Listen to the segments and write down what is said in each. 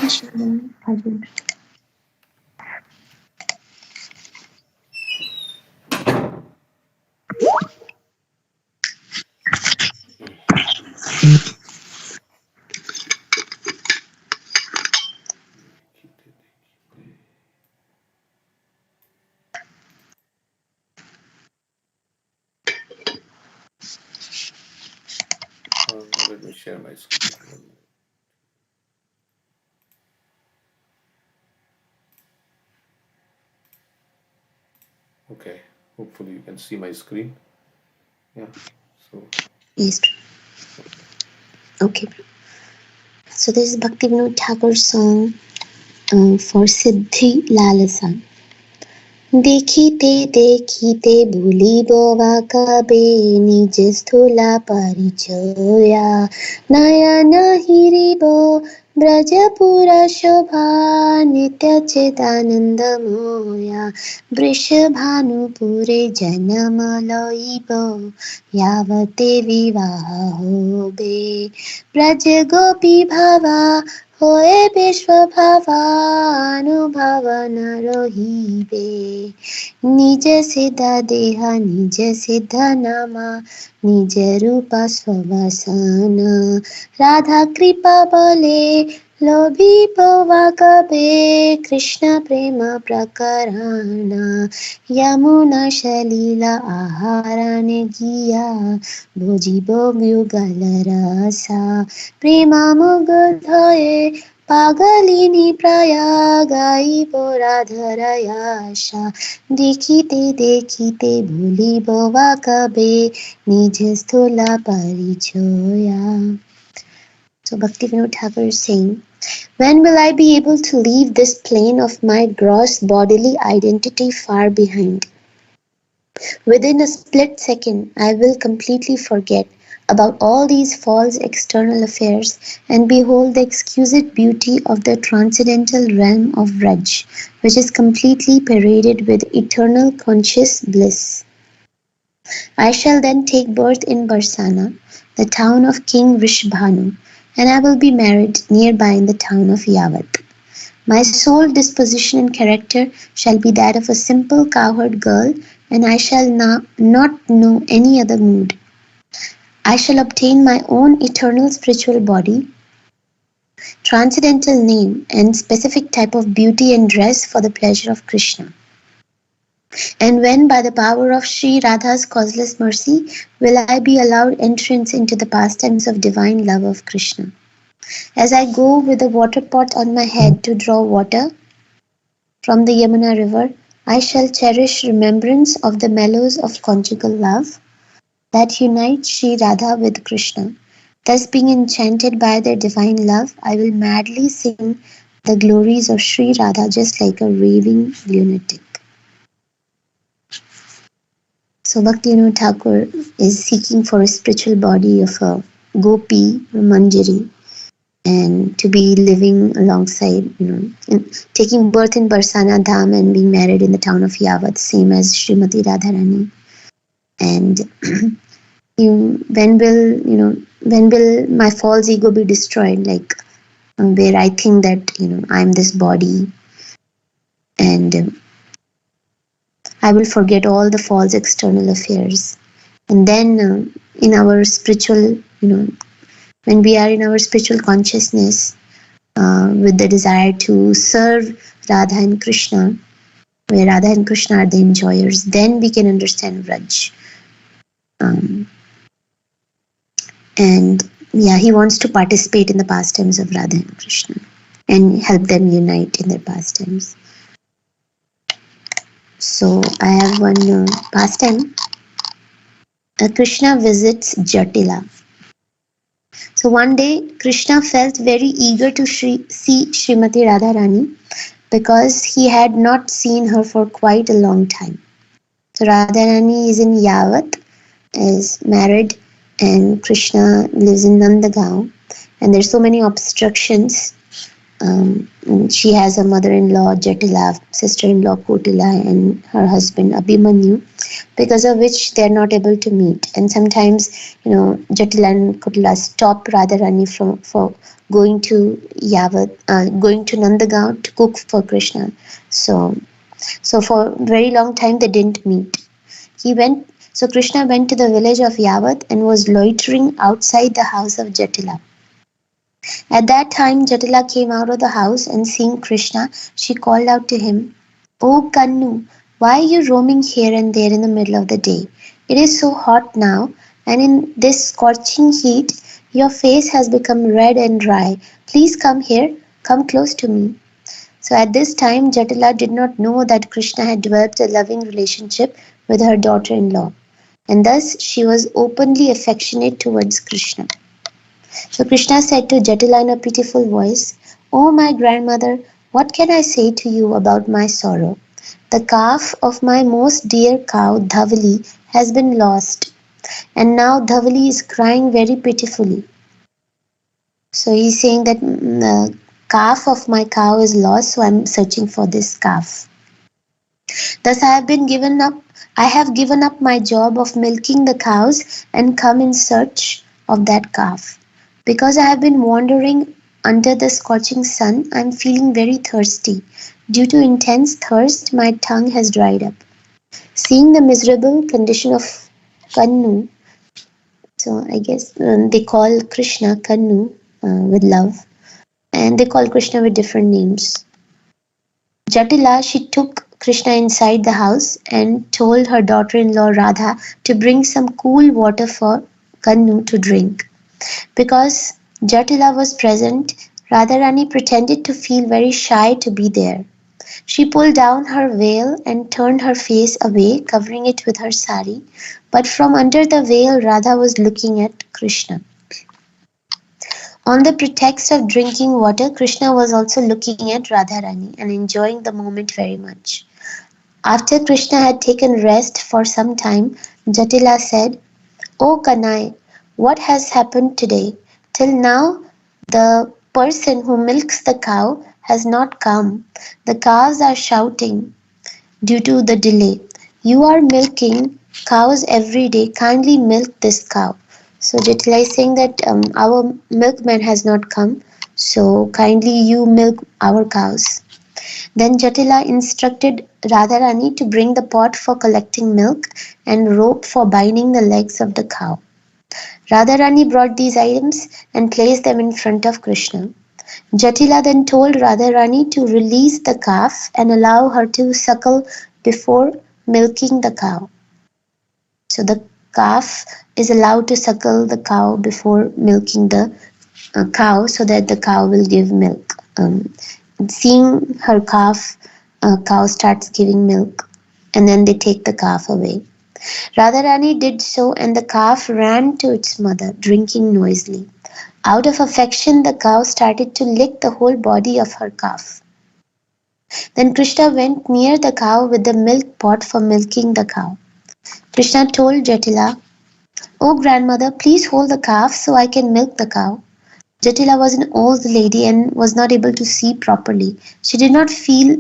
Let me share my screen. Okay, hopefully you can see my screen. Yeah, so. Yes. Okay. So this is Bhaktivinoda Thakur's song for Siddhi Lalasa. দেখিতে দেখিতে ভুলিব বা কবে নিজ স্থূলা পরিচয়া নয়ন হিরিব ব্রজপুর শোভা নিত্য চেদানন্দময়া বৃষভানুপুরে জন্ম লইব यावते विवाह होबे ब्रज गोपी भावा होए विश्व भावानुभाव न रहिबे निज सिद्ध देह निज सिद्ध नामा निज रूप स्ववसन राधा कृपा बले लोभिब वा कबे कृष्ण प्रेम प्रकरण यमुना सलीला आहारान गिया भुजिब युगल रसा प्रेमा मुग्धये পাগলিনী প্রায় গাইব রাধার আশা দেখিতে দেখিতে ভুলিব বা কবে নিজ স্থূলা পরিচয়া. So Bhaktivinoda Thakur is saying, when will I be able to leave this plane of my gross bodily identity far behind? Within a split second, I will completely forget about all these false external affairs and behold the exquisite beauty of the transcendental realm of Raj, which is completely paraded with eternal conscious bliss. I shall then take birth in Barsana, the town of King Vrishabhanu, and I will be married nearby in the town of Yavat. My sole disposition and character shall be that of a simple cowherd girl, and I shall not know any other mood. I shall obtain my own eternal spiritual body, transcendental name, and specific type of beauty and dress for the pleasure of Krishna. And when by the power of Sri Radha's causeless mercy will I be allowed entrance into the pastimes of divine love of Krishna. As I go with a water pot on my head to draw water from the Yamuna river, I shall cherish remembrance of the mellows of conjugal love that unite Sri Radha with Krishna. Thus being enchanted by their divine love, I will madly sing the glories of Sri Radha just like a raving lunatic. So Bhaktivinoda Thakur is seeking for a spiritual body of a gopi, Manjari, and to be living alongside, taking birth in Barsana Dham and being married in the town of Yavat, same as Srimati Radharani. And when will my false ego be destroyed? Like where I think that I'm this body, and I will forget all the false external affairs. And then in our spiritual, when we are in our spiritual consciousness with the desire to serve Radha and Krishna, where Radha and Krishna are the enjoyers, then we can understand Raj. And he wants to participate in the pastimes of Radha and Krishna and help them unite in their pastimes. So I have one pastime. Krishna visits Jatila. So one day Krishna felt very eager to see Srimati Radharani because he had not seen her for quite a long time. So Radharani is in Yavat, is married, and Krishna lives in Nandagaon, and there's so many obstructions. She has a mother-in-law Jatila, sister-in-law Kotila, and her husband Abhimanyu, because of which they are not able to meet. And sometimes, Jatila and Kutla stop Radharani from for going to going to Nandagaon to cook for Krishna. So for a very long time they didn't meet. He went. So Krishna went to the village of Yavat and was loitering outside the house of Jatila. At that time, Jatila came out of the house and seeing Krishna, she called out to him, "Oh Kannu, why are you roaming here and there in the middle of the day? It is so hot now, and in this scorching heat, your face has become red and dry. Please come here, come close to me." So at this time, Jatila did not know that Krishna had developed a loving relationship with her daughter in law, and thus she was openly affectionate towards Krishna. So Krishna said to Jatila in a pitiful voice, "Oh, my grandmother, what can I say to you about my sorrow? The calf of my most dear cow, Dhavali, has been lost, and now Dhavali is crying very pitifully." So he's saying that the calf of my cow is lost, so I'm searching for this calf. Thus I have given up my job of milking the cows and come in search of that calf. Because I have been wandering under the scorching sun, I am feeling very thirsty. Due to intense thirst, my tongue has dried up. Seeing the miserable condition of Kannu, so I guess they call Krishna Kannu with love, and they call Krishna with different names. Jatila, she took Krishna inside the house and told her daughter-in-law Radha to bring some cool water for Kannu to drink. Because Jatila was present, Radharani pretended to feel very shy to be there. She pulled down her veil and turned her face away, covering it with her sari. But from under the veil, Radha was looking at Krishna. On the pretext of drinking water, Krishna was also looking at Radharani and enjoying the moment very much. After Krishna had taken rest for some time, Jatila said, "O Kanai, what has happened today? Till now, the person who milks the cow has not come. The cows are shouting due to the delay. You are milking cows every day. Kindly milk this cow." So Jatila is saying that our milkman has not come. So kindly you milk our cows. Then Jatila instructed Radharani to bring the pot for collecting milk and rope for binding the legs of the cow. Radharani brought these items and placed them in front of Krishna. Jatila then told Radharani to release the calf and allow her to suckle before milking the cow. So the calf is allowed to suckle the cow before milking the cow so that the cow will give milk. Seeing her calf, cow starts giving milk and then they take the calf away. Radharani did so and the calf ran to its mother, drinking noisily. Out of affection, the cow started to lick the whole body of her calf. Then Krishna went near the cow with the milk pot for milking the cow. Krishna told Jatila, "Oh grandmother, please hold the calf so I can milk the cow." Jatila was an old lady and was not able to see properly. She did not feel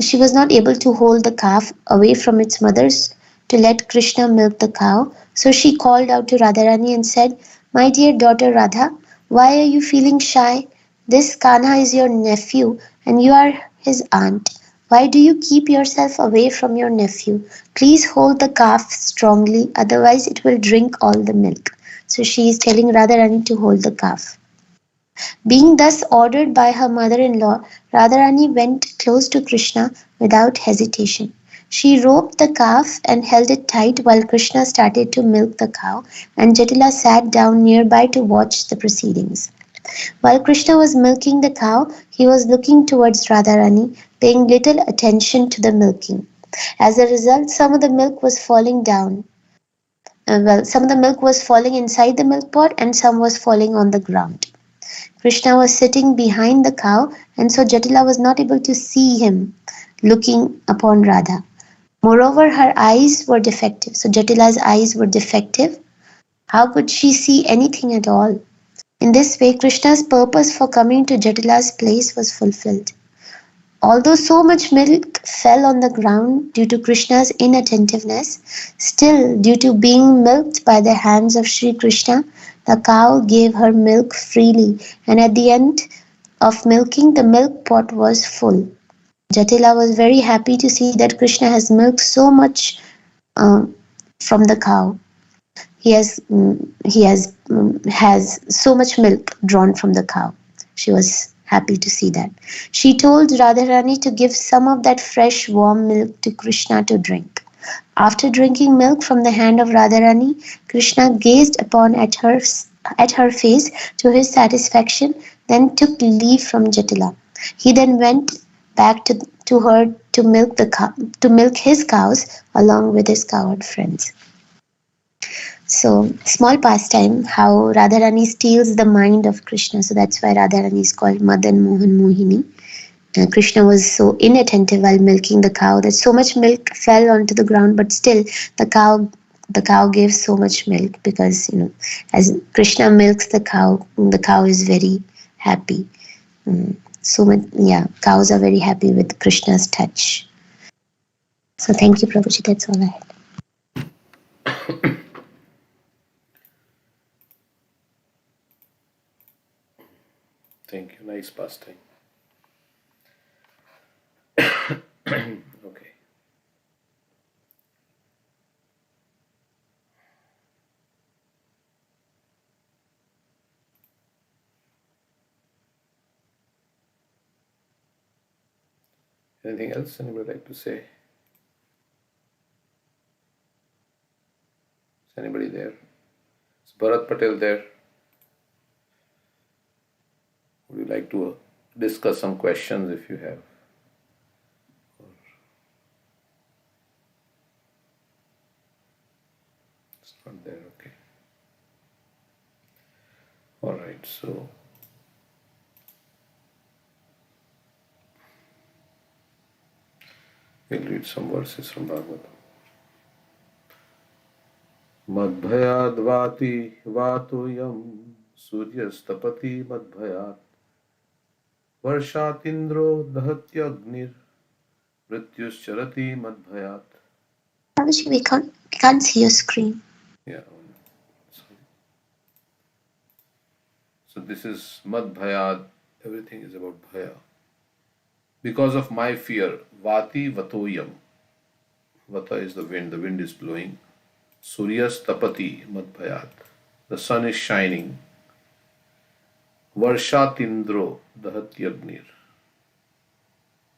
she was not able to hold the calf away from its mothers to let Krishna milk the cow. So she called out to Radharani and said, "My dear daughter Radha, why are you feeling shy? This Kanha is your nephew and you are his aunt. Why do you keep yourself away from your nephew? Please hold the calf strongly, otherwise it will drink all the milk." So she is telling Radharani to hold the calf. Being thus ordered by her mother-in-law, Radharani went close to Krishna without hesitation. She roped the calf and held it tight while Krishna started to milk the cow, and Jatila sat down nearby to watch the proceedings. While Krishna was milking the cow, he was looking towards Radharani, paying little attention to the milking. As a result, some of the milk was falling down. Some of the milk was falling inside the milk pot and some was falling on the ground. Krishna was sitting behind the cow, and so Jatila was not able to see him looking upon Radha. Moreover, her eyes were defective. So Jatila's eyes were defective. How could she see anything at all? In this way, Krishna's purpose for coming to Jatila's place was fulfilled. Although so much milk fell on the ground due to Krishna's inattentiveness, still, due to being milked by the hands of Sri Krishna, the cow gave her milk freely, and at the end of milking, the milk pot was full. Jatila was very happy to see that Krishna has milked so much um, from the cow. He has so much milk drawn from the cow. She was happy to see that. She told Radharani to give some of that fresh warm milk to Krishna to drink. After drinking milk from the hand of Radharani, Krishna gazed upon at her face to his satisfaction, then took leave from Jatila. He then went back to her to milk his cows along with his cowherd friends. So, small pastime, how Radharani steals the mind of Krishna. So that's why Radharani is called Madan Mohan Mohini. Krishna was so inattentive while milking the cow that so much milk fell onto the ground, but still the cow gave so much milk because as Krishna milks the cow is very happy. So much, yeah, cows are very happy with Krishna's touch. So thank you, Prabhuji. That's all I had. Thank you. Nice pastime. Okay. Anything else anybody like to say? Is anybody there? Is Bharat Patel there? Would you like to discuss some questions if you have? It's not there. Okay. All right. So we'll read some verses from Bhagavatam. Madbhayadvati vatoyam suryastapati madbhayat varshatindro dahatyagnir mrityuscharati madbhayat. Prabhuji, we can't see your screen. Yeah. So this is madbhayat. Everything is about bhaya. Because of my fear, vati vatoyam. Vata is the wind is blowing. Suryas tapati madbhayat. The sun is shining. Varshatindro dahatyagnir.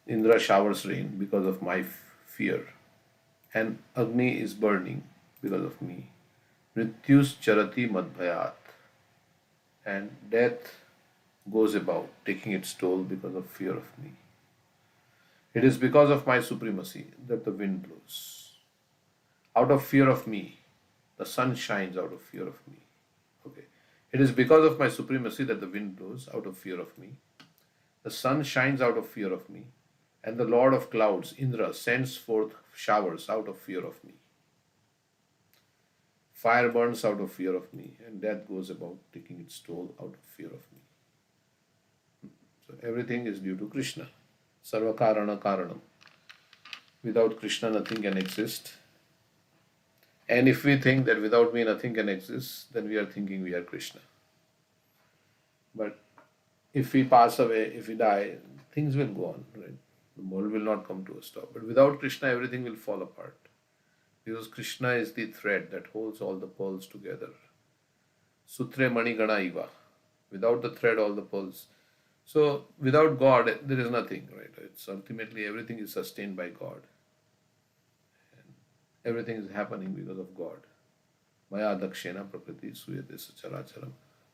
Indra showers rain because of my fear. And Agni is burning because of me. Mrityus charati madbhayat. And death goes about taking its toll because of fear of me. It is because of my supremacy that the wind blows. Out of fear of me, the sun shines out of fear of me. Okay. It is because of my supremacy that the wind blows out of fear of me. The sun shines out of fear of me. And the Lord of clouds, Indra, sends forth showers out of fear of me. Fire burns out of fear of me, and death goes about taking its toll out of fear of me. So everything is due to Krishna. Sarvakarana Karanam. Without Krishna, nothing can exist. And if we think that without me, nothing can exist, then we are thinking we are Krishna. But if we pass away, if we die, things will go on, right? The world will not come to a stop. But without Krishna, everything will fall apart. Because Krishna is the thread that holds all the pearls together. Sutre Mani Gana Iva. Without the thread, all the pearls. So without God, there is nothing, right? It's ultimately everything is sustained by God. And everything is happening because of God. Maya Dakshena Prakriti Suyate Sacharacharam.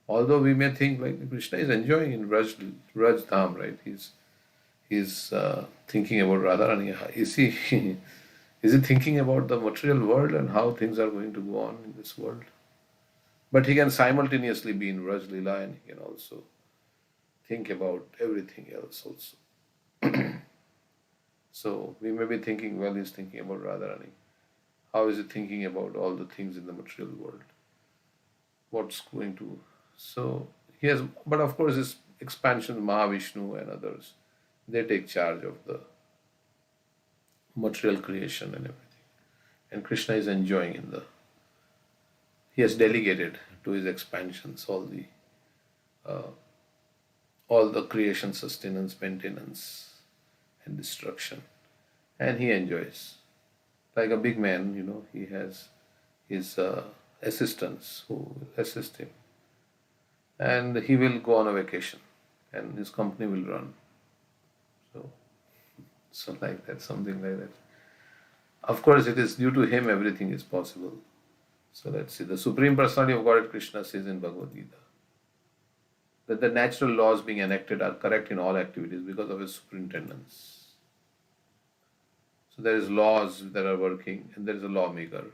Although we may think like Krishna is enjoying in Raj Dham, right? He's thinking about Radharani. Is he is he thinking about the material world and how things are going to go on in this world? But he can simultaneously be in Raj Lila and he can also think about everything else also. So we may be thinking, well, he's thinking about Radharani. How is he thinking about all the things in the material world? What's going to... So he has, but of course his expansion, Mahavishnu and others, They take charge of the material creation and everything. And Krishna is enjoying he has delegated to his expansions all the creation, sustenance, maintenance, and destruction. And he enjoys. Like a big man, he has his assistants who will assist him. And he will go on a vacation and his company will run. So like that, something like that. Of course, it is due to him everything is possible. So let's see. The Supreme Personality of Godhead Krishna says in Bhagavad Gita that the natural laws being enacted are correct in all activities because of his superintendence. So there is laws that are working and there is a lawmaker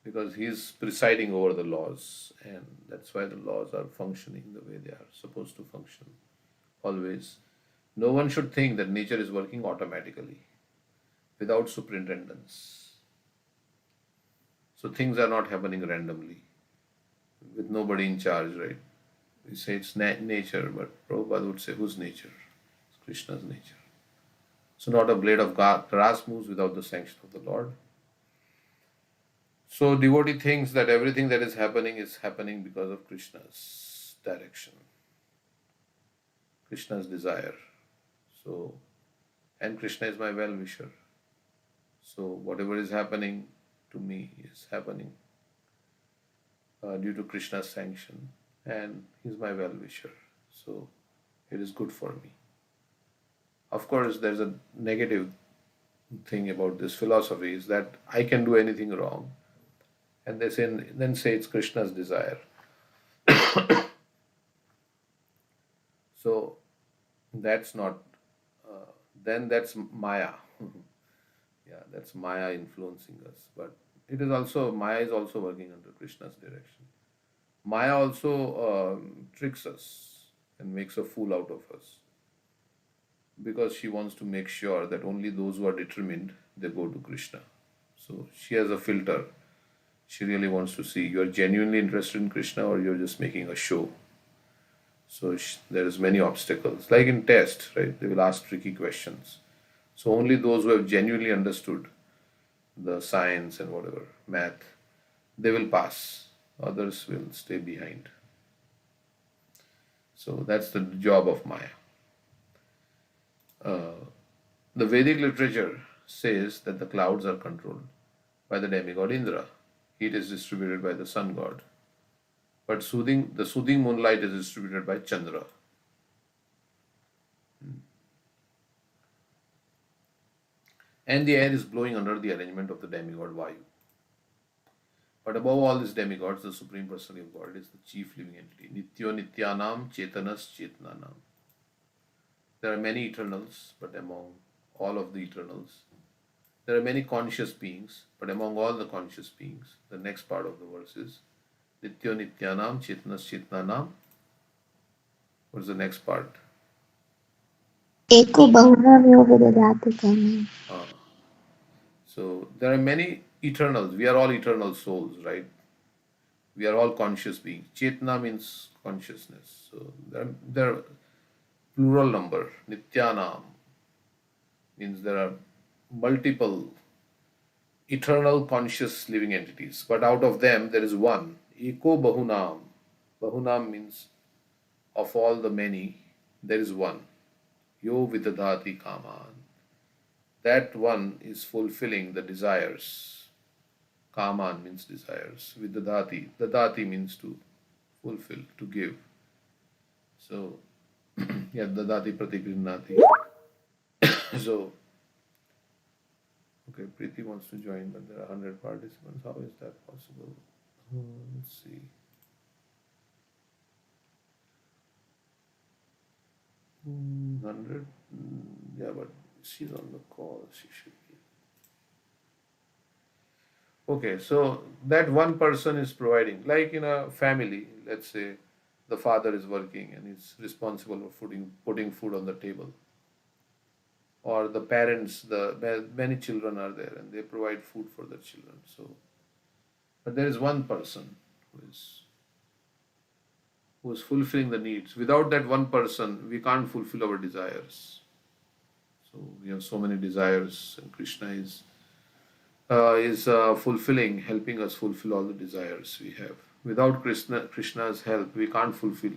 because he is presiding over the laws, and that's why the laws are functioning the way they are supposed to function always. No one should think that nature is working automatically without superintendence. So things are not happening randomly with nobody in charge, right? We say it's nature, but Prabhupada would say, whose nature? It's Krishna's nature. So not a blade of grass moves without the sanction of the Lord. So devotee thinks that everything that is happening because of Krishna's direction, Krishna's desire. So, and Krishna is my well-wisher. So whatever is happening to me is happening due to Krishna's sanction, and he's my well-wisher. So it is good for me. Of course, there's a negative thing about this philosophy is that I can do anything wrong, and they then say it's Krishna's desire. So that's not. Then that's Maya. Yeah, that's Maya influencing us. But Maya is also working under Krishna's direction. Maya also tricks us and makes a fool out of us because she wants to make sure that only those who are determined, they go to Krishna. So she has a filter. She really wants to see you're genuinely interested in Krishna or you're just making a show. So there's many obstacles. Like in test, right? They will ask tricky questions. So only those who have genuinely understood the science and whatever, math, they will pass. Others will stay behind. So that's the job of Maya. The Vedic literature says that the clouds are controlled by the demigod Indra. Heat is distributed by the sun god. But the soothing moonlight is distributed by Chandra. And the air is blowing under the arrangement of the demigod Vayu. But above all these demigods, the Supreme Personality of God is the chief living entity. Nityo Nityanam Chetanas Chetnanam. There are many eternals, but among all of the eternals, there are many conscious beings, but among all the conscious beings, the next part of the verse is Nityo Nityanam Chetanas Chetnanam. What's the next part? Eko Bahunam Yoga Dadati Kamam. So there are many eternals. We are all eternal souls, right? We are all conscious beings. Chetna means consciousness. So there are plural number. Nityanam means there are multiple eternal conscious living entities. But out of them there is one. Eko Bahunam. Bahunam means of all the many, there is one. Yo Vidadhati Kaman. That one is fulfilling the desires. Kaman means desires. Vidadhati. Dadati means to fulfill, to give. So, yeah, Dadati Pratigrinati. So, okay, Preeti wants to join, but there are 100 participants. How is that possible? Let's see. Hmm, 100? Yeah, but she's on the call. She should be. Okay, so that one person is providing, like in a family, let's say the father is working and is responsible for putting food on the table. Or the parents, many children are there and they provide food for the children. So, but there is one person who is fulfilling the needs. Without that one person, we can't fulfill our desires. So we have so many desires, and Krishna is fulfilling, helping us fulfill all the desires we have. Without Krishna's help, we can't fulfill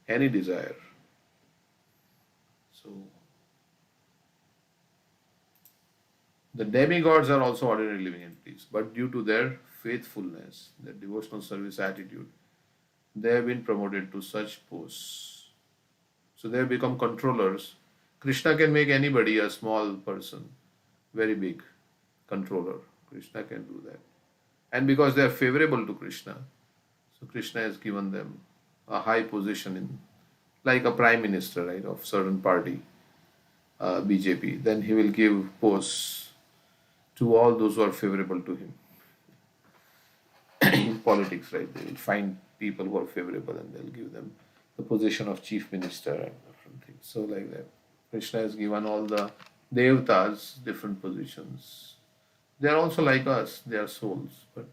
any desire. So the demigods are also ordinary living entities, but due to their faithfulness, their devotional service attitude, they have been promoted to such posts. So they have become controllers. Krishna can make anybody, a small person, very big controller. Krishna can do that. And because they are favorable to Krishna, so Krishna has given them a high position in, like a prime minister, right, of certain party, BJP. Then he will give posts to all those who are favorable to him. In politics, right, they will find people who are favorable and they'll give them the position of chief minister and different things. So like that, Krishna has given all the devatas different positions. They are also like us, they are souls, but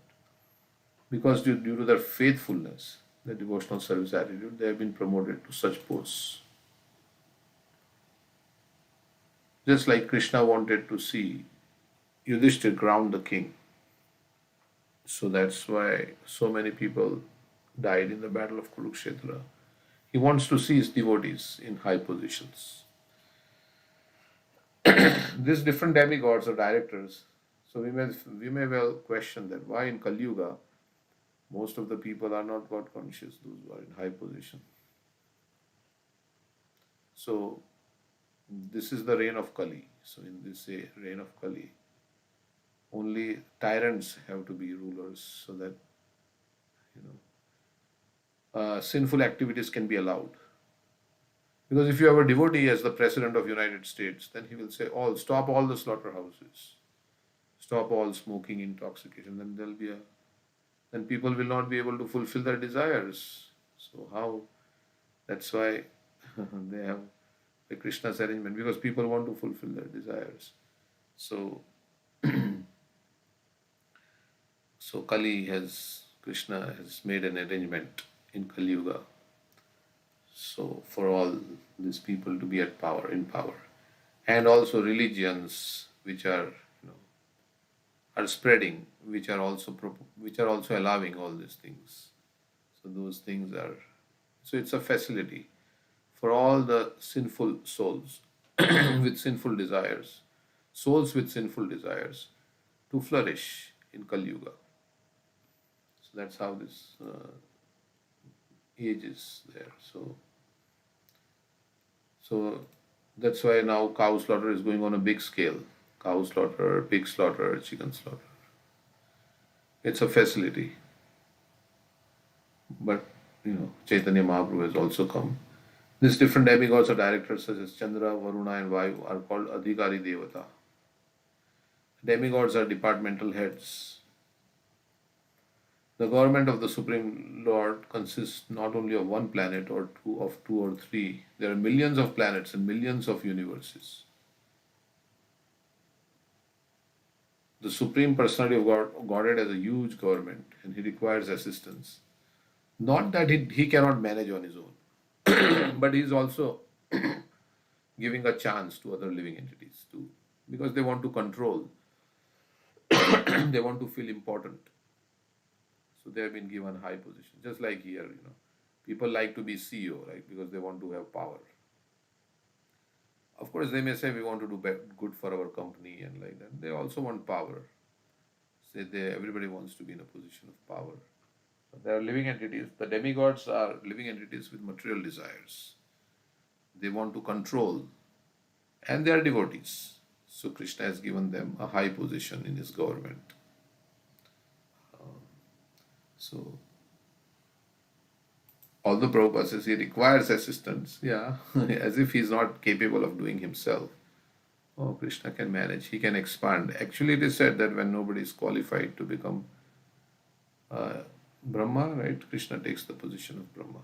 because due to their faithfulness, their devotional service attitude, they have been promoted to such posts. Just like Krishna wanted to see Yudhishthir crown the king. So that's why so many people died in the battle of Kurukshetra. He wants to see his devotees in high positions. These different demigods or directors. So we may well question that why in Kali Yuga most of the people are not God conscious, those who are in high position. So this is the reign of Kali. So in this reign of Kali, only tyrants have to be rulers so that sinful activities can be allowed. Because if you have a devotee as the president of United States, then he will say, stop all the slaughterhouses, stop all smoking, intoxication. Then people will not be able to fulfill their desires. So how? That's why they have the Krishna's arrangement, because people want to fulfill their desires. So Krishna has made an arrangement in Kali Yuga. So for all these people to be in power, and also religions which are spreading, which are also allowing all these things. So those things are. So it's a facility for all the sinful souls with sinful desires, souls with sinful desires, to flourish in Kali Yuga. So that's how this age is there. So that's why now cow slaughter is going on a big scale. Cow slaughter, pig slaughter, chicken slaughter. It's a facility. But Chaitanya Mahaprabhu has also come. These different demigods or directors such as Chandra, Varuna and Vayu are called Adhikari Devata. Demigods are departmental heads. The government of the Supreme Lord consists not only of one planet or two or three. There are millions of planets and millions of universes. The Supreme Personality of Godhead has a huge government and he requires assistance. Not that he cannot manage on his own, but he is also giving a chance to other living entities too, because they want to control, they want to feel important. So they have been given high position. Just like here, people like to be CEO, right? Because they want to have power. Of course, they may say we want to do good for our company and like that. They also want power. Everybody wants to be in a position of power. But they are living entities. The demigods are living entities with material desires. They want to control, and they are devotees. So Krishna has given them a high position in his government. So, although Prabhupada says he requires assistance, as if he is not capable of doing himself. Oh, Krishna can manage, he can expand. Actually, it is said that when nobody is qualified to become Brahma, right, Krishna takes the position of Brahma.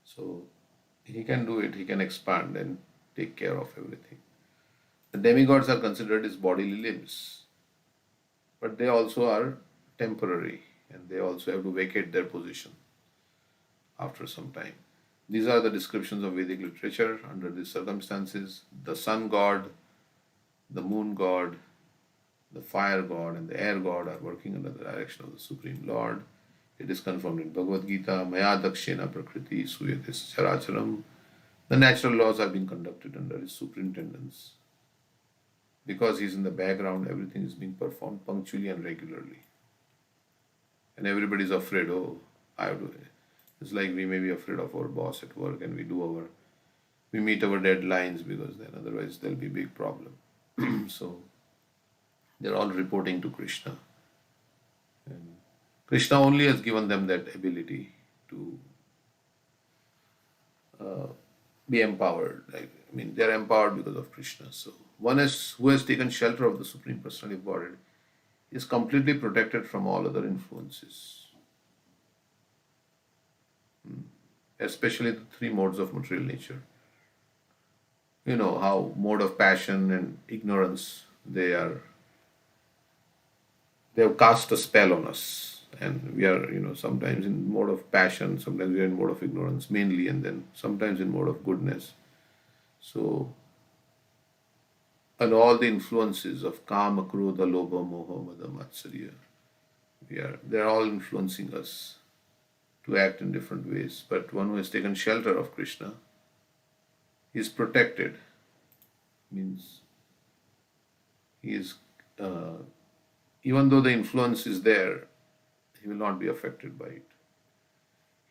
So, he can do it, he can expand and take care of everything. The demigods are considered as bodily limbs, but they also are temporary and they also have to vacate their position after some time. These are the descriptions of Vedic literature under these circumstances. The sun god, the moon god, the fire god, and the air god are working under the direction of the Supreme Lord. It is confirmed in Bhagavad Gita, Maya Dakshena Prakriti Suyate Characharam. The natural laws are being conducted under his superintendence. Because he's in the background, everything is being performed punctually and regularly. And everybody's afraid, oh, I have to. It's like we may be afraid of our boss at work and we meet our deadlines because then otherwise there'll be a big problem. So they're all reporting to Krishna. And Krishna only has given them that ability to be empowered. They're empowered because of Krishna. So who has taken shelter of the Supreme Personality of Godhead is completely protected from all other influences, especially the three modes of material nature. You know how mode of passion and ignorance they have cast a spell on us, and we are sometimes in mode of passion, sometimes we are in mode of ignorance mainly, and then sometimes in mode of goodness. So, and all the influences of kama, krodha, lobha, moha, mada, matsarya, they're all influencing us to act in different ways. But one who has taken shelter of Krishna is protected. Means he is, even though the influence is there, he will not be affected by it.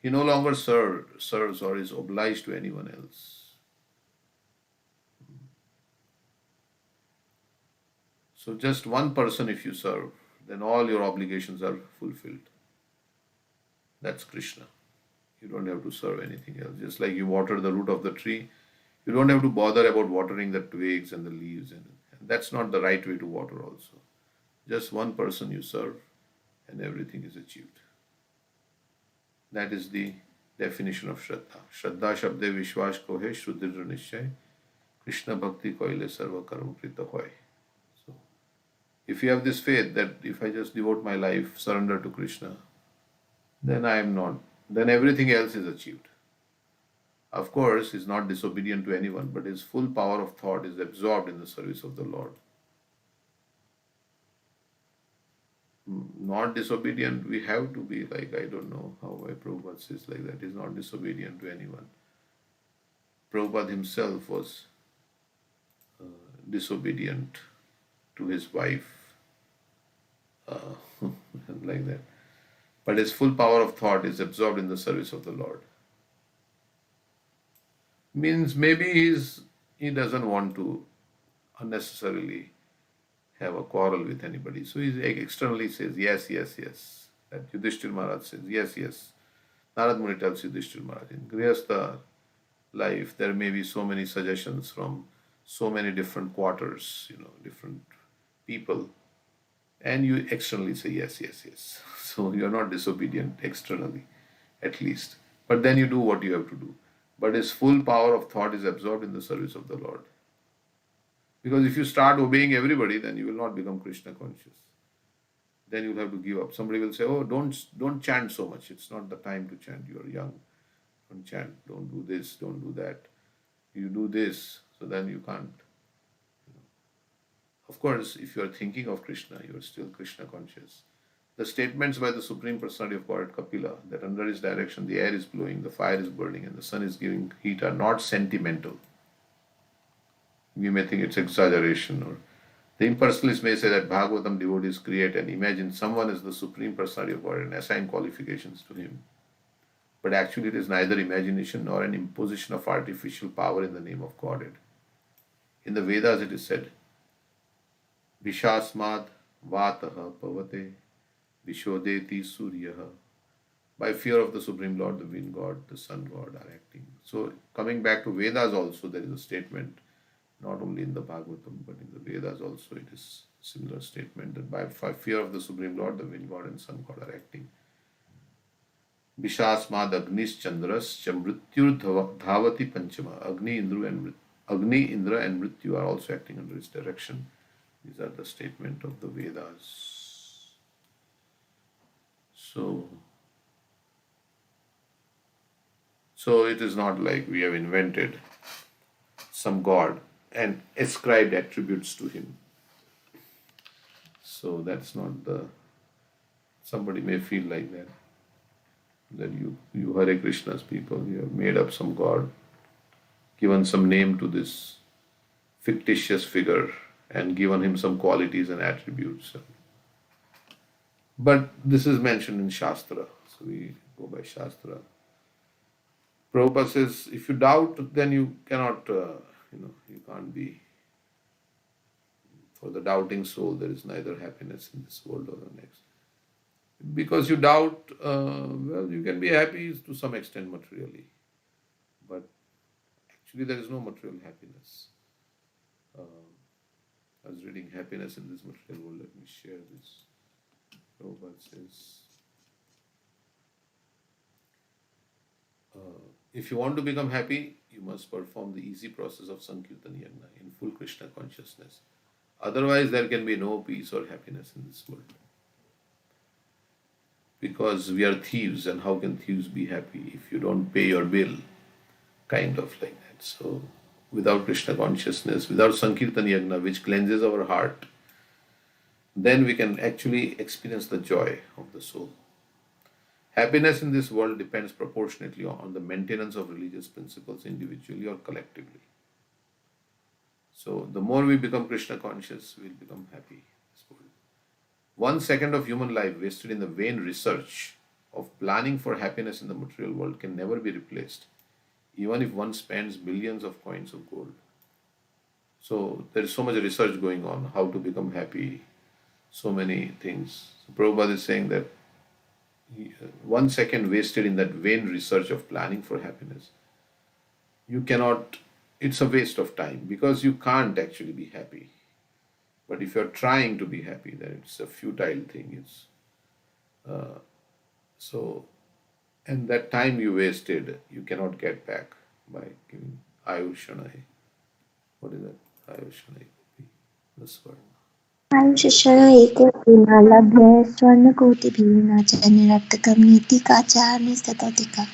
He no longer serves or is obliged to anyone else. So just one person if you serve, then all your obligations are fulfilled. That's Krishna. You don't have to serve anything else. Just like you water the root of the tree, you don't have to bother about watering the twigs and the leaves. And that's not the right way to water also. Just one person you serve and everything is achieved. That is the definition of Shraddha. Shraddha Shabde Vishwash Kohe Shrudhir Nishchay Krishna Bhakti Koile Sarva Karma Krita Hoy. So, if you have this faith that if I just devote my life, surrender to Krishna, then then everything else is achieved. Of course, he is not disobedient to anyone, but his full power of thought is absorbed in the service of the Lord. Not disobedient, we have to be like, I don't know how Prabhupada says like that, he's not disobedient to anyone. Prabhupada himself was disobedient to his wife, like that. But his full power of thought is absorbed in the service of the Lord. Means maybe he doesn't want to unnecessarily have a quarrel with anybody. So he externally says, yes, yes, yes. That Yudhishthir Maharaj says, yes, yes. Narad Muni tells Yudhishthir Maharaj, in Grihastha life, there may be so many suggestions from so many different quarters, different people. And you externally say, yes, yes, yes. So you're not disobedient externally, at least. But then you do what you have to do. But his full power of thought is absorbed in the service of the Lord. Because if you start obeying everybody, then you will not become Krishna conscious. Then you'll have to give up. Somebody will say, oh, don't chant so much. It's not the time to chant. You're young. Don't chant. Don't do this. Don't do that. You do this. So then you can't. Of course, if you are thinking of Krishna, you are still Krishna conscious. The statements by the Supreme Personality of Godhead Kapila, that under his direction the air is blowing, the fire is burning, and the sun is giving heat, are not sentimental. We may think it's exaggeration, or the impersonalists may say that Bhagavatam devotees create and imagine someone as the Supreme Personality of Godhead and assign qualifications to him. But actually it is neither imagination nor an imposition of artificial power in the name of Godhead. In the Vedas it is said, Vishasmad Vataha Pavate Vishodeti Suryaha. By fear of the Supreme Lord, the wind god, the sun god are acting. So coming back to Vedas also, there is a statement, not only in the Bhagavatam, but in the Vedas also it is a similar statement that by fear of the Supreme Lord, the wind god and sun god are acting. Vishasmad Agnis Chandras Chamrityur Dhavati Panchama. Agni, Indra and Mrityu are also acting under his direction. These are the statement of the Vedas. So So it is not like we have invented some God and ascribed attributes to him. So that's not the, somebody may feel like that you Hare Krishna's people, you have made up some God, given some name to this fictitious figure and given him some qualities and attributes. But this is mentioned in Shastra, so we go by Shastra. Prabhupada says, if you doubt, then you cannot, you can't be. For the doubting soul, there is neither happiness in this world or the next. Because you doubt, well, you can be happy to some extent materially, but actually there is no material happiness. I was reading happiness in this material world. Let me share this. Prabhupada says, if you want to become happy, you must perform the easy process of Sankirtan Yagna in full Krishna consciousness. Otherwise, there can be no peace or happiness in this world. Because we are thieves, and how can thieves be happy if you don't pay your bill? Kind of like that. So, without Krishna consciousness, without Sankirtan Yagna, which cleanses our heart, then we can actually experience the joy of the soul. Happiness in this world depends proportionately on the maintenance of religious principles individually or collectively. So, the more we become Krishna conscious, we'll become happy in this world. 1 second of human life wasted in the vain research of planning for happiness in the material world can never be replaced, even if one spends billions of coins of gold. So there is so much research going on, how to become happy, so many things. So Prabhupada is saying that 1 second wasted in that vain research of planning for happiness, you cannot, it's a waste of time because you can't actually be happy. But if you're trying to be happy, then it's a futile thing. So, and that time you wasted, you cannot get back by giving Ayushanai. What is that? Ayushanai. This word. आयुष्यशः एकोऽपि न लभ्य स्वर्णकोटिभिः न च निरर्थकं नीतिकाचारः सततिका.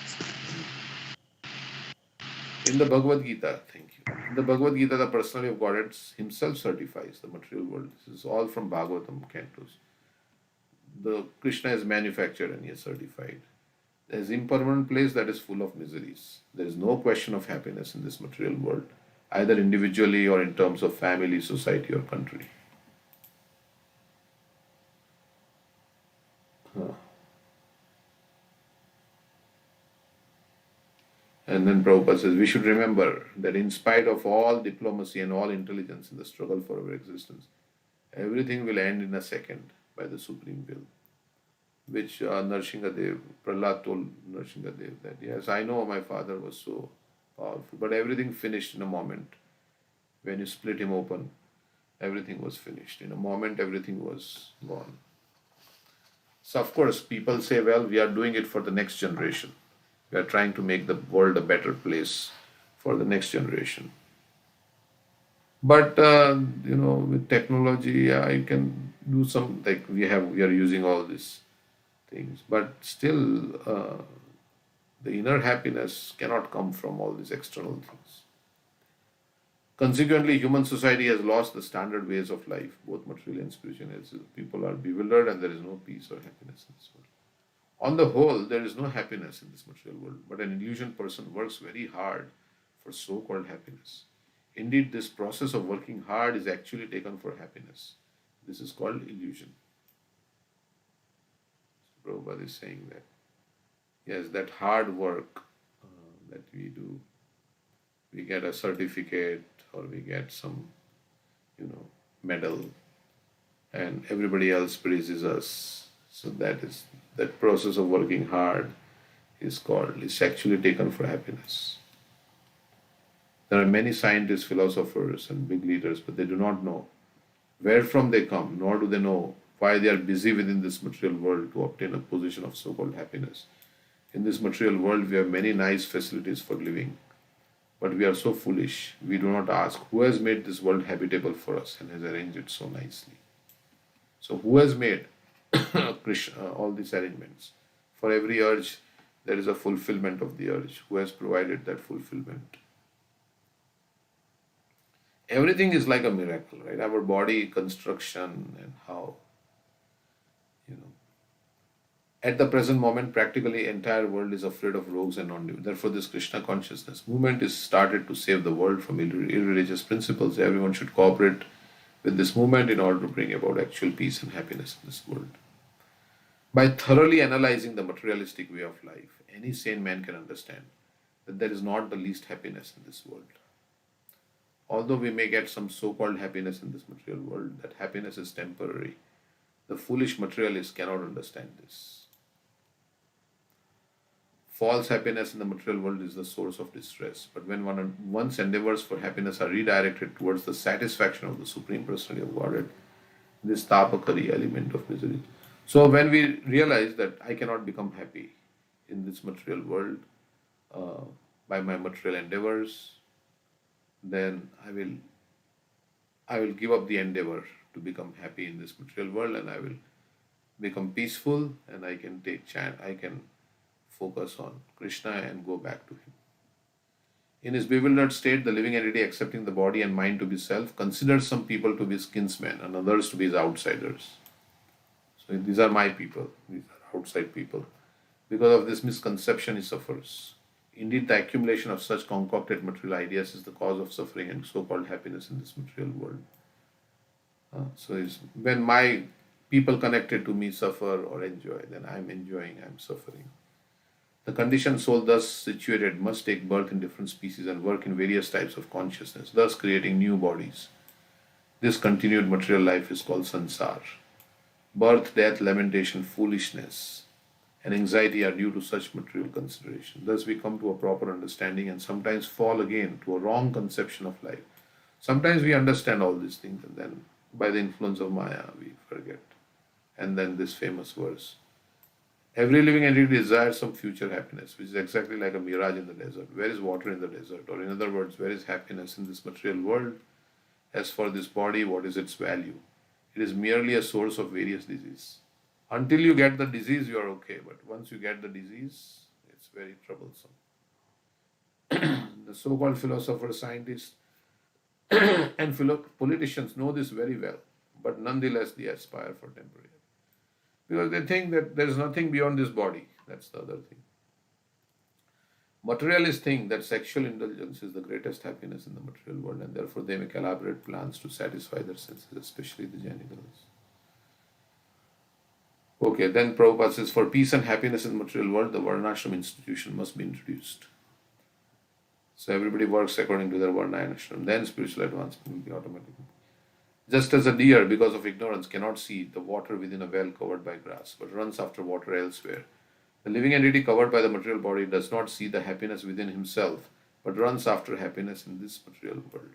In the Bhagavad Gita, thank you. In the Bhagavad Gita, the personality of Godhead himself certifies the material world. This is all from Bhagavatam cantos. The Krishna is manufactured and he is certified. There is impermanent place that is full of miseries. There is no question of happiness in this material world, either individually or in terms of family, society, or country. And then Prabhupada says, we should remember that in spite of all diplomacy and all intelligence in the struggle for our existence, everything will end in a second by the Supreme Will. Which Narsinghadev, Prahlad told Narsinghadev that, yes, I know my father was so powerful, but everything finished in a moment. When you split him open, everything was finished. In a moment, everything was gone. So, of course, people say, well, we are doing it for the next generation. We are trying to make the world a better place for the next generation. But, with technology, I can do some, like we are using all these things. But still, the inner happiness cannot come from all these external things. Consequently, human society has lost the standard ways of life, both material and spiritual. People are bewildered and there is no peace or happiness in this world. On the whole, there is no happiness in this material world, but an illusion person works very hard for so-called happiness. Indeed, this process of working hard is actually taken for happiness. This is called illusion. So Prabhupada is saying that, yes, that hard work that we do, we get a certificate or we get some, medal, and everybody else praises us. So that process of working hard is actually taken for happiness. There are many scientists, philosophers, and big leaders, but they do not know where from they come, nor do they know why they are busy within this material world to obtain a position of so-called happiness. In this material world, we have many nice facilities for living, but we are so foolish. We do not ask who has made this world habitable for us and has arranged it so nicely. So who has made Krishna, all these arrangements? For every urge, there is a fulfillment of the urge. Who has provided that fulfillment? Everything is like a miracle, right? Our body construction and how, you know. At the present moment, practically entire world is afraid of rogues and non-believers. Therefore, this Krishna consciousness movement is started to save the world from irreligious principles. Everyone should cooperate with this movement in order to bring about actual peace and happiness in this world. By thoroughly analyzing the materialistic way of life, any sane man can understand that there is not the least happiness in this world. Although we may get some so-called happiness in this material world, that happiness is temporary. The foolish materialist cannot understand this. False happiness in the material world is the source of distress. But when one's endeavors for happiness are redirected towards the satisfaction of the Supreme Personality of Godhead, this tapakari element of misery. So when we realize that I cannot become happy in this material world uh, by my material endeavors, then I will give up the endeavor to become happy in this material world, and I will become peaceful, and I can take chant, I can focus on Krishna and go back to him. In his bewildered state, the living entity, accepting the body and mind to be self, considers some people to be his kinsmen and others to be his outsiders. So these are my people, these are outside people. Because of this misconception, he suffers. Indeed, the accumulation of such concocted material ideas is the cause of suffering and so-called happiness in this material world. When my people connected to me suffer or enjoy, then I'm enjoying, I'm suffering. The conditioned soul thus situated must take birth in different species and work in various types of consciousness, thus creating new bodies. This continued material life is called sansar. Birth, death, lamentation, foolishness, and anxiety are due to such material consideration. Thus we come to a proper understanding and sometimes fall again to a wrong conception of life. Sometimes we understand all these things and then by the influence of Maya we forget. And then this famous verse. Every living entity desires some future happiness, which is exactly like a mirage in the desert. Where is water in the desert? Or in other words, where is happiness in this material world? As for this body, what is its value? It is merely a source of various disease. Until you get the disease, you are okay. But once you get the disease, it's very troublesome. The so-called philosophers, scientists, and politicians know this very well. But nonetheless, they aspire for temporary. Because they think that there is nothing beyond this body. That's the other thing. Materialists think that sexual indulgence is the greatest happiness in the material world, and therefore they make elaborate plans to satisfy their senses, especially the genitals. Okay, then Prabhupada says, for peace and happiness in the material world, the Varnashram institution must be introduced. So everybody works according to their Varna and Ashram. Then spiritual advancement will be automatic. Just as a deer, because of ignorance, cannot see the water within a well covered by grass, but runs after water elsewhere, the living entity covered by the material body does not see the happiness within himself, but runs after happiness in this material world.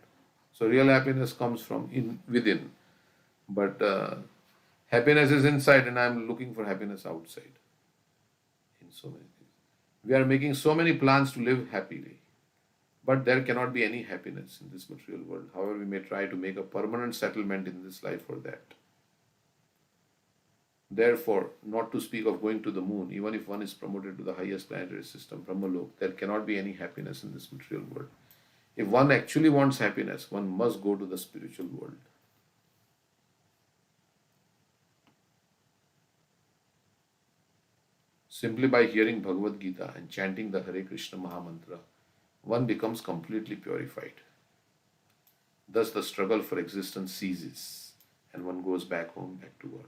So real happiness comes from within, but happiness is inside, and I am looking for happiness outside. In so many things, we are making so many plans to live happily. But there cannot be any happiness in this material world. However, we may try to make a permanent settlement in this life for that. Therefore, not to speak of going to the moon, even if one is promoted to the highest planetary system, Brahmalok, there cannot be any happiness in this material world. If one actually wants happiness, one must go to the spiritual world. Simply by hearing Bhagavad Gita and chanting the Hare Krishna Mahamantra, one becomes completely purified. Thus the struggle for existence ceases and one goes back home, back to God.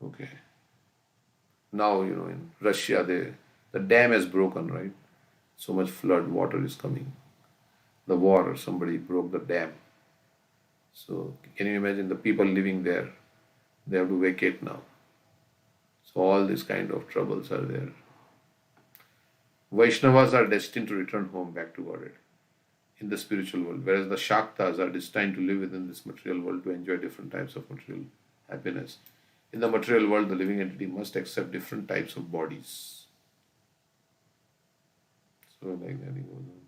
Okay. Now, in Russia, the dam has broken, right? So much flood, water is coming. The war, somebody broke the dam. So can you imagine the people living there? They have to vacate now. So all these kind of troubles are there. Vaishnavas are destined to return home back to Godhead in the spiritual world, whereas the Shaktas are destined to live within this material world to enjoy different types of material happiness. In the material world, the living entity must accept different types of bodies. So like that it goes on.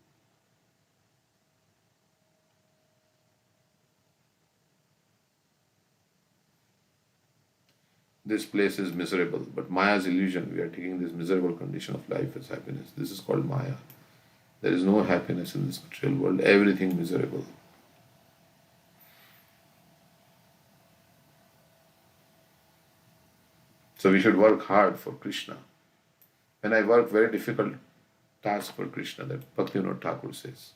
this place is miserable. But Maya's illusion, we are taking this miserable condition of life as happiness. This is called Maya. There is no happiness in this material world, everything miserable. So we should work hard for Krishna. When I work very difficult task for Krishna, that Bhaktivinoda Thakur says,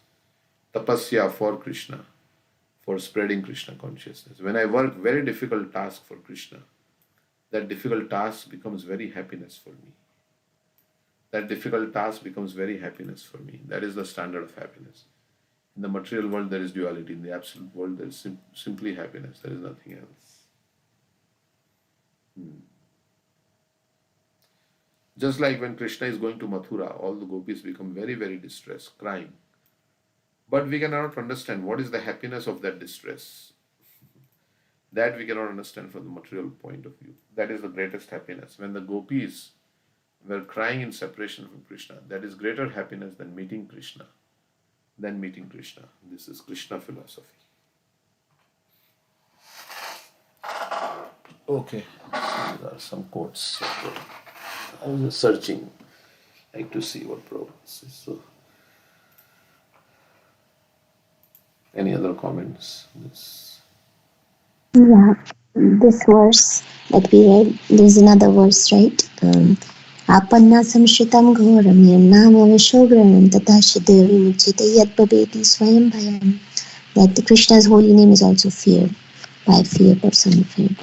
tapasya for Krishna, for spreading Krishna consciousness. When I work very difficult task for Krishna, that difficult task becomes very happiness for me. That difficult task becomes very happiness for me. That is the standard of happiness. In the material world, there is duality. In the absolute world, there is simply happiness. There is nothing else. Just like when Krishna is going to Mathura, all the gopis become very, very distressed, crying. But we cannot understand what is the happiness of that distress. That we cannot understand from the material point of view. That is the greatest happiness. When the gopis were crying in separation from Krishna, that is greater happiness than meeting Krishna. This is Krishna philosophy. Okay, there are some quotes. I was just searching, like to see what Prabhupada is. So, any other comments? Yeah, this verse that we read, there's another verse, right? Apanna samshritam ghoram yannama vishogranam tata shidevi muchite yad babeti swayam bhayam. That Krishna's holy name is also feared, by fear personified.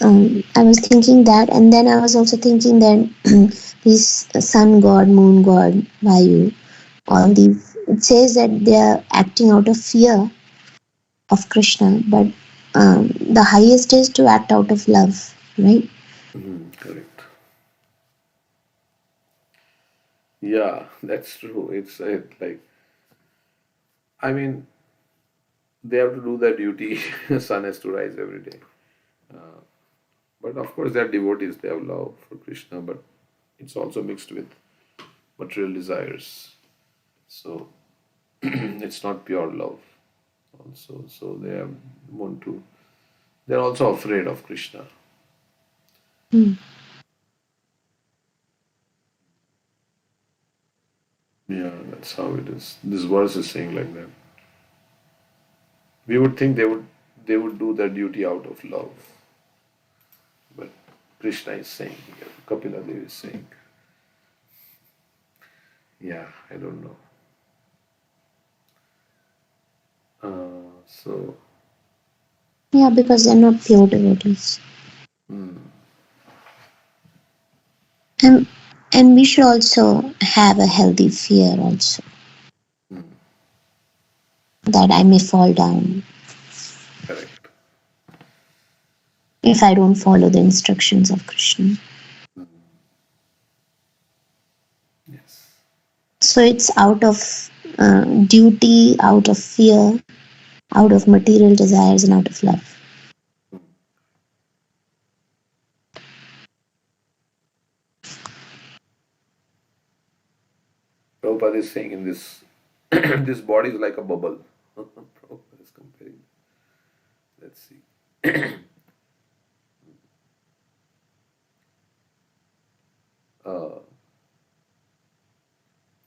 I was thinking that, and then I was also thinking that these sun god, moon god, Vayu, all these, it says that they are acting out of fear of Krishna, but the highest is to act out of love, right? Correct. Yeah, that's true. It's like, I mean, they have to do their duty. Sun has to rise every day. But of course, they are devotees. They have love for Krishna, but it's also mixed with material desires. So it's not pure love. Also, so they have want to. They're also afraid of Krishna. Hmm. Yeah, that's how it is. This verse is saying like that. We would think they would do their duty out of love. But Krishna is saying here, Kapila Devi is saying, yeah, I don't know. So, Yeah, because they're not pure devotees. And, and we should also have a healthy fear also, that I may fall down correct. if I don't follow the instructions of Krishna. Yes. So it's out of duty, out of fear, out of material desires, and out of love. Prabhupada is saying in this, this body is like a bubble. Prabhupada is comparing. Let's see. uh,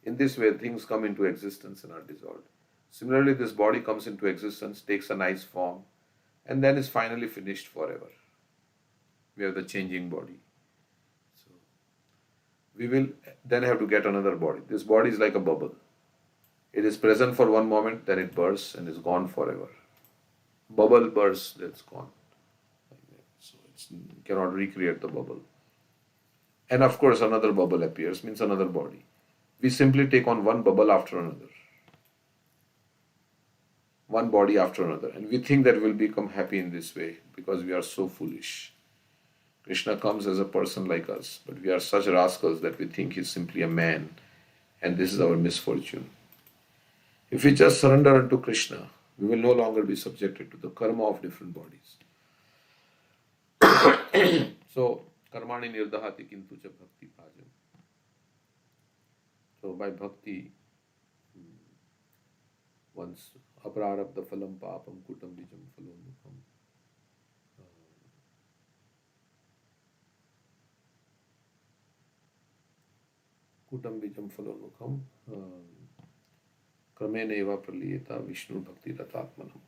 in this way, things come into existence and are dissolved. Similarly, this body comes into existence, takes a nice form, and then is finally finished forever. We have the changing body. So we will then have to get another body. This body is like a bubble. It is present for one moment, then it bursts and is gone forever. Bubble bursts, that's gone. So you cannot recreate the bubble. And of course, another bubble appears, means another body. We simply take on one bubble after another, one body after another, and we think that we'll become happy in this way because we are so foolish. Krishna comes as a person like us, but we are such rascals that we think he's simply a man, and this is our misfortune. If we just surrender unto Krishna, we will no longer be subjected to the karma of different bodies. So, karmani nirdahati kintu cha bhakti bhajam. So, by bhakti, once aprarabdha phalam papam kutam bijam phalomukam. Utam bijam phalonmukham kramena eva praliyeta Vishnu bhakti ratatmanam.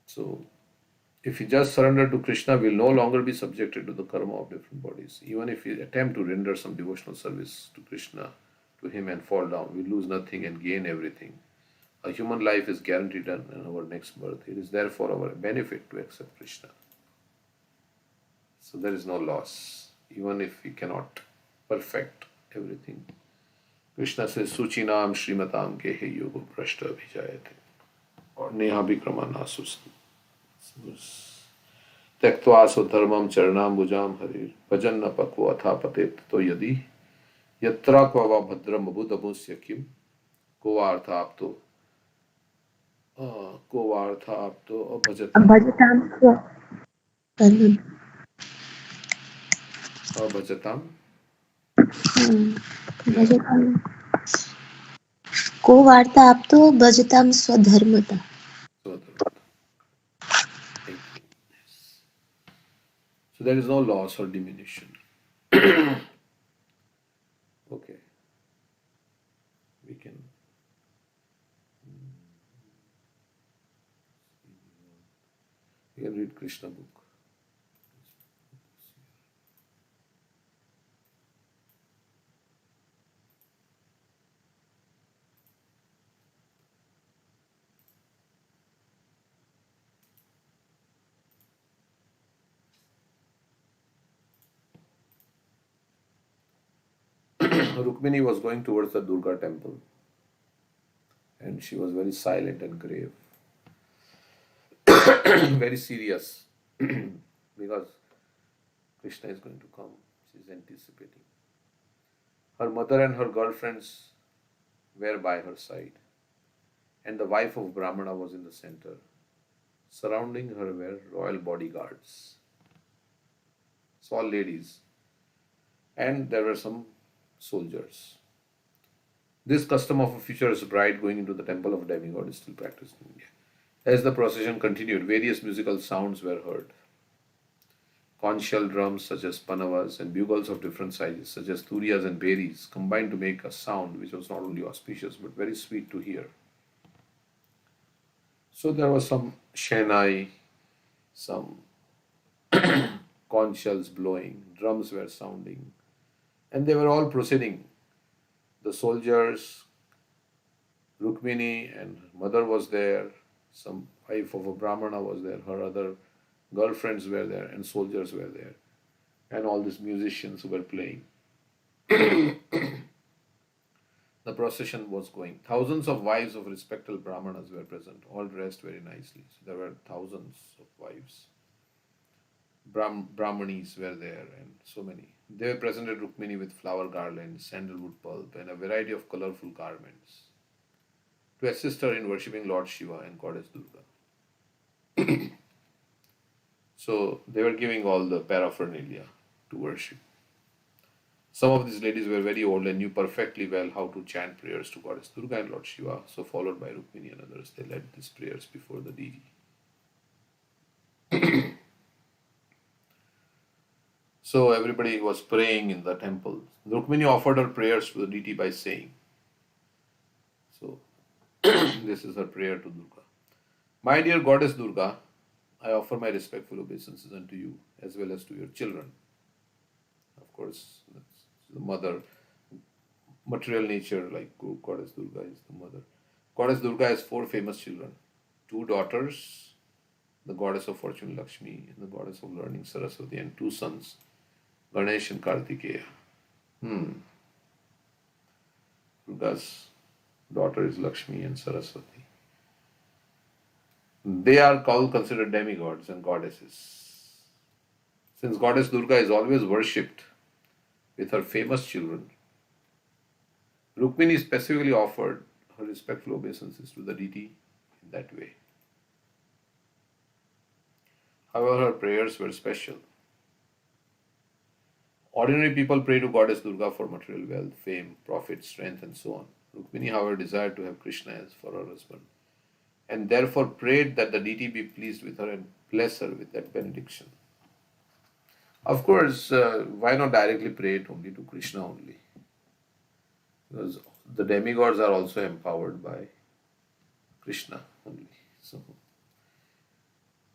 So, if we just surrender to Krishna, we will no longer be subjected to the karma of different bodies. Even if we attempt to render some devotional service to Krishna, to Him, and fall down, we lose nothing and gain everything. A human life is guaranteed in our next birth. It is therefore our benefit to accept Krishna. So there is no loss, even if we cannot perfect everything. Krishna says, Suchinam Srimatam Kehe Yogo Prashta Vijayate. Or Neha Vikramana Susan. त्यक्त्वा स्वधर्मम चरणाम्बुजाम हरिर भजन न पक्व अथा पतेत तो यदि यत्रा क्व वा भद्रम बुधमुस्य किम को वा अर्थ आप तो अभजताम भजताम स्वधर्मम। अभजताम भजताम को वार्ता आप तो भजताम स्वधर्मता। So there is no loss or diminution. Okay, we can. We can read Krishna book. Rukmini was going towards the Durga temple, and she was very silent and grave, very serious, because Krishna is going to come. She is anticipating. Her mother and her girlfriends were by her side, and the wife of Brahmana was in the center. Surrounding her were royal bodyguards, so all ladies, and there were some soldiers. This custom of a future bride going into the temple of a demigod is still practiced in India. As the procession continued, various musical sounds were heard. Conch shell drums such as panavas and bugles of different sizes such as turiyas and beris combined to make a sound which was not only auspicious but very sweet to hear. So there was some shehnai, some conch shells blowing, drums were sounding, and they were all proceeding. The soldiers, Rukmini and her mother was there, some wife of a Brahmana was there, her other girlfriends were there, and soldiers were there, and all these musicians who were playing. The procession was going. Thousands of wives of respectable Brahmanas were present, all dressed very nicely. So there were thousands of wives. Brahmanis were there, and so many. They presented Rukmini with flower garlands, sandalwood pulp, and a variety of colorful garments to assist her in worshipping Lord Shiva and Goddess Durga. So they were giving all the paraphernalia to worship. Some of these ladies were very old and knew perfectly well how to chant prayers to Goddess Durga and Lord Shiva. So followed by Rukmini and others, they led these prayers before the deity. So everybody was praying in the temple. Rukmini offered her prayers to the deity by saying, so this is her prayer to Durga. My dear Goddess Durga, I offer my respectful obeisances unto you as well as to your children. Of course, that's the mother. Material nature, like Goddess Durga is the mother. Goddess Durga has 4 famous children. 2 daughters, the goddess of fortune Lakshmi and the goddess of learning Saraswati, and 2 sons, Ganesh and Kartikeya. Durga's daughter is Lakshmi and Saraswati. They are considered demigods and goddesses. Since Goddess Durga is always worshipped with her famous children, Rukmini specifically offered her respectful obeisances to the deity in that way. However, her prayers were special. Ordinary people pray to Goddess Durga for material wealth, fame, profit, strength, and so on. Rukmini, however, desired to have Krishna as for her husband, and therefore prayed that the deity be pleased with her and bless her with that benediction. Of course, why not directly pray it only to Krishna only? because the demigods are also empowered by Krishna only. So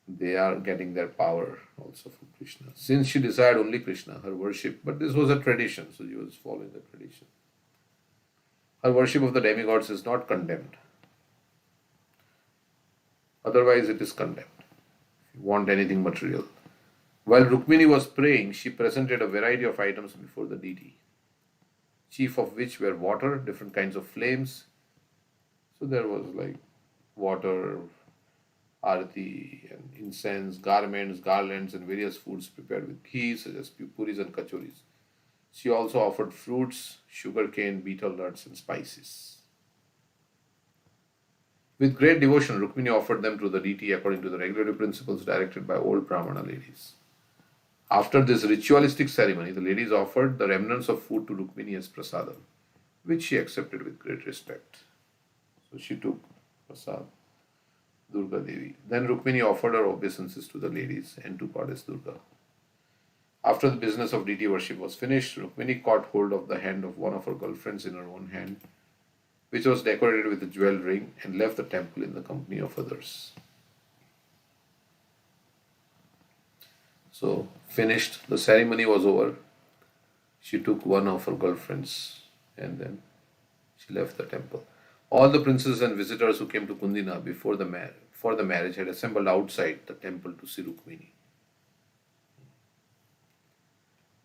they are getting their power also from Krishna. Since she desired only Krishna, her worship, but this was a tradition, so she was following the tradition. Her worship of the demigods is not condemned. Otherwise, it is condemned. If you want anything material. While Rukmini was praying, she presented a variety of items before the deity, chief of which were water, different kinds of flames. So there was like water, arati, and incense, garments, garlands, and various foods prepared with ghee, such as puris and kachoris. She also offered fruits, sugarcane, betel nuts, and spices. With great devotion, Rukmini offered them to the deity according to the regulatory principles directed by old Brahmana ladies. After this ritualistic ceremony, the ladies offered the remnants of food to Rukmini as prasadam, which she accepted with great respect. So she took prasad, Durga Devi. Then Rukmini offered her obeisances to the ladies and to goddess Durga. After the business of deity worship was finished, Rukmini caught hold of the hand of one of her girlfriends in her own hand, which was decorated with a jeweled ring, and left the temple in the company of others. So, finished, the ceremony was over. She took one of her girlfriends and then she left the temple. All the princes and visitors who came to Kundina for the marriage had assembled outside the temple to see Rukmini.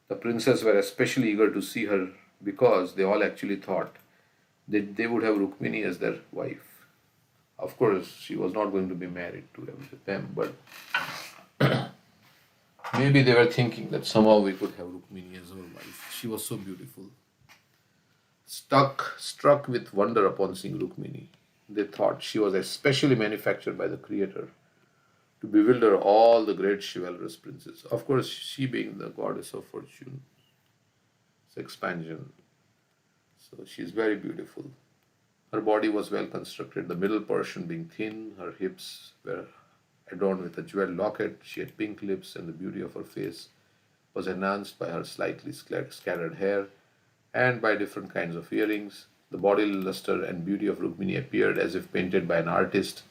The princes were especially eager to see her because they all actually thought that they would have Rukmini as their wife. Of course, she was not going to be married to them, but maybe they were thinking that somehow we could have Rukmini as our wife. She was so beautiful. Struck with wonder upon seeing Rukmini, they thought she was especially manufactured by the Creator to bewilder all the great chivalrous princes. Of course, she being the goddess of fortune, expansion. So she is very beautiful. Her body was well constructed, the middle portion being thin, her hips were adorned with a jeweled locket, she had pink lips, and the beauty of her face was enhanced by her slightly scattered hair and by different kinds of earrings. The body luster and beauty of Rukmini appeared as if painted by an artist,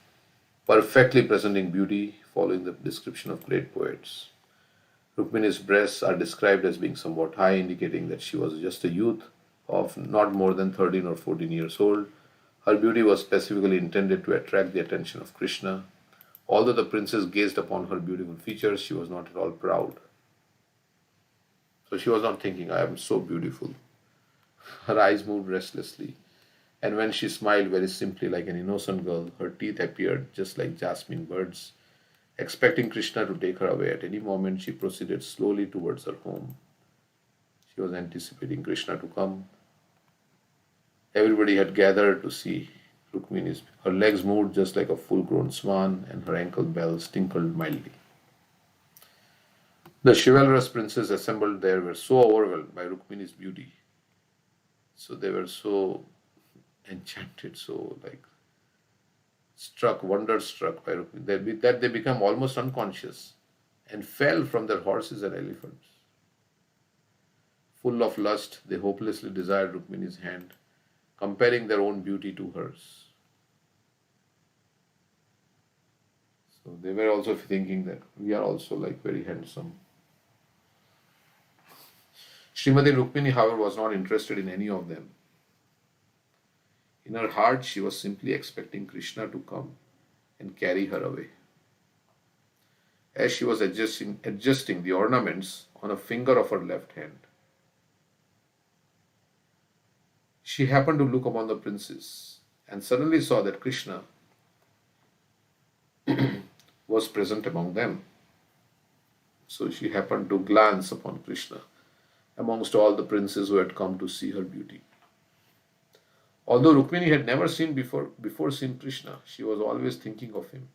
perfectly presenting beauty, following the description of great poets. Rukmini's breasts are described as being somewhat high, indicating that she was just a youth of not more than 13 or 14 years old. Her beauty was specifically intended to attract the attention of Krishna. Although the princess gazed upon her beautiful features, she was not at all proud. So she was not thinking, I am so beautiful. Her eyes moved restlessly, and when she smiled very simply like an innocent girl, her teeth appeared just like jasmine buds. Expecting Krishna to take her away at any moment, she proceeded slowly towards her home. She was anticipating Krishna to come. Everybody had gathered to see Rukmini's. Her legs moved just like a full-grown swan, and her ankle bells tinkled mildly. The chivalrous princes assembled there were so overwhelmed by Rukmini's beauty. So they were so enchanted, so like wonder-struck by Rukmini, that they became almost unconscious and fell from their horses and elephants. Full of lust, they hopelessly desired Rukmini's hand, comparing their own beauty to hers. So they were also thinking that we are also like very handsome. Srimati Rukmini, however, was not interested in any of them. In her heart, she was simply expecting Krishna to come and carry her away. As she was adjusting the ornaments on a finger of her left hand, she happened to look upon the princes and suddenly saw that Krishna was present among them. So she happened to glance upon Krishna amongst all the princes who had come to see her beauty. Although Rukmini had never before seen Krishna, she was always thinking of him.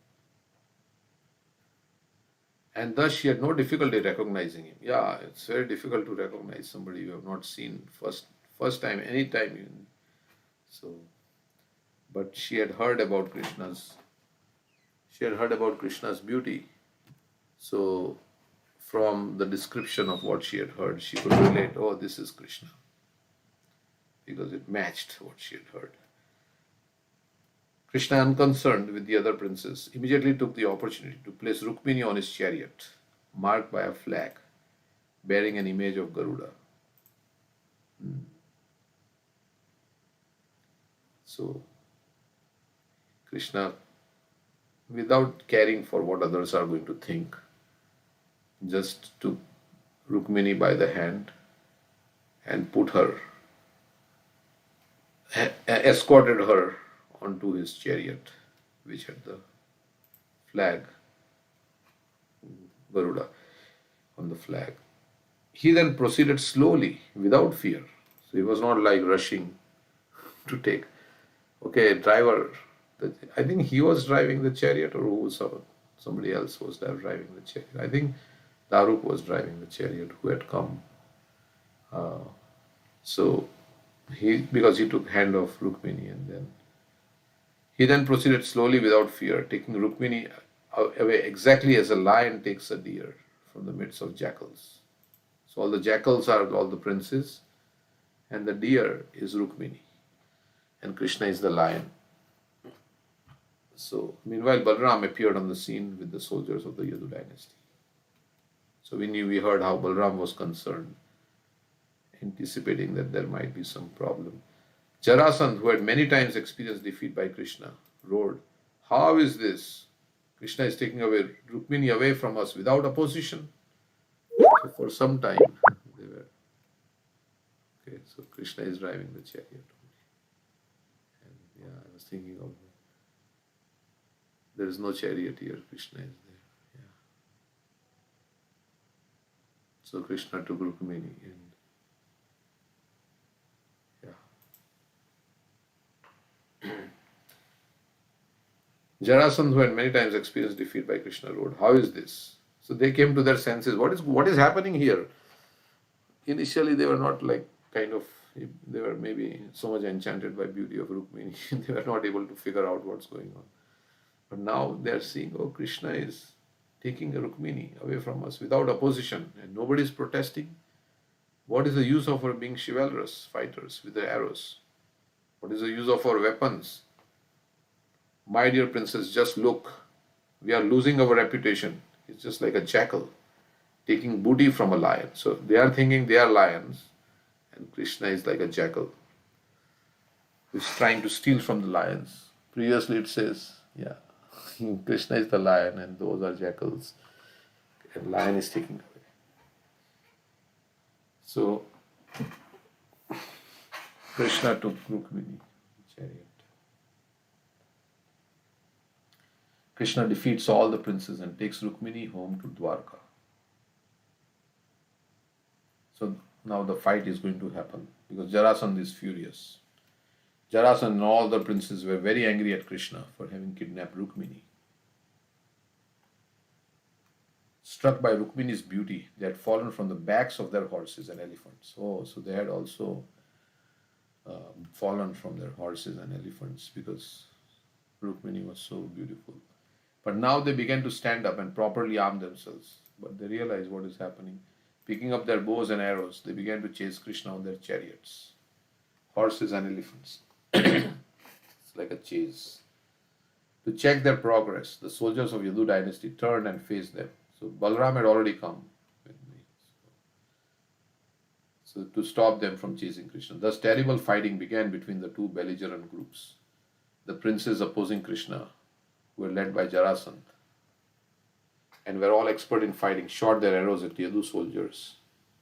And thus she had no difficulty recognizing him. Yeah, it's very difficult to recognize somebody you have not seen first time, any time even. So, but she had heard about Krishna's beauty. So from the description of what she had heard, she could relate, oh, this is Krishna. because it matched what she had heard. Krishna, unconcerned with the other princes, immediately took the opportunity to place Rukmini on his chariot, marked by a flag bearing an image of Garuda. So, Krishna, without caring for what others are going to think, just took Rukmini by the hand and put her, escorted her onto his chariot, which had the flag, Garuda, on the flag. He then proceeded slowly, without fear. So he was not like rushing to take, okay, driver. I think he was driving the chariot, or somebody else was there driving the chariot. I think Daruk was driving the chariot who had come. So because he took hand of Rukmini, and then he then proceeded slowly without fear, taking Rukmini away exactly as a lion takes a deer from the midst of jackals. So all the jackals are all the princes, and the deer is Rukmini, and Krishna is the lion. So meanwhile, Balram appeared on the scene with the soldiers of the Yadu dynasty. So we heard how Balram was concerned, anticipating that there might be some problem. Jarasandh, who had many times experienced defeat by Krishna, roared, "How is this? Krishna is taking away Rukmini away from us without opposition." So for some time they were okay. So Krishna is driving the chariot, and yeah, I was thinking of there is no chariot here. Krishna is there. Yeah. So Krishna took Rukmini and Jarasandh, who had many times experienced defeat by Krishna, roared, "How is this?" So they came to their senses. What is happening here? Initially, they were not they were maybe so much enchanted by beauty of Rukmini, they were not able to figure out what's going on. But now they are seeing, oh, Krishna is taking a Rukmini away from us without opposition, and nobody is protesting. What is the use of our being chivalrous fighters with the arrows? What is the use of our weapons? My dear princess, just look. We are losing our reputation. It's just like a jackal taking booty from a lion. So they are thinking they are lions, and Krishna is like a jackal who is trying to steal from the lions. Previously it says, yeah, Krishna is the lion and those are jackals, and lion is taking away. So Krishna took Rukmini chariot. Krishna defeats all the princes and takes Rukmini home to Dwarka. So now the fight is going to happen because Jarasandh is furious. Jarasandh and all the princes were very angry at Krishna for having kidnapped Rukmini. Struck by Rukmini's beauty, they had fallen from the backs of their horses and elephants. Oh, so they had also fallen from their horses and elephants because Rukmini was so beautiful. But now they began to stand up and properly arm themselves. But they realized what is happening. Picking up their bows and arrows, they began to chase Krishna on their chariots, horses and elephants. It's like a chase. To check their progress, the soldiers of Yadu dynasty turned and faced them. So Balram had already come with me. So to stop them from chasing Krishna. Thus terrible fighting began between the two belligerent groups. The princes opposing Krishna, who were led by Jarasandh, and were all expert in fighting, shot their arrows at Yadu soldiers,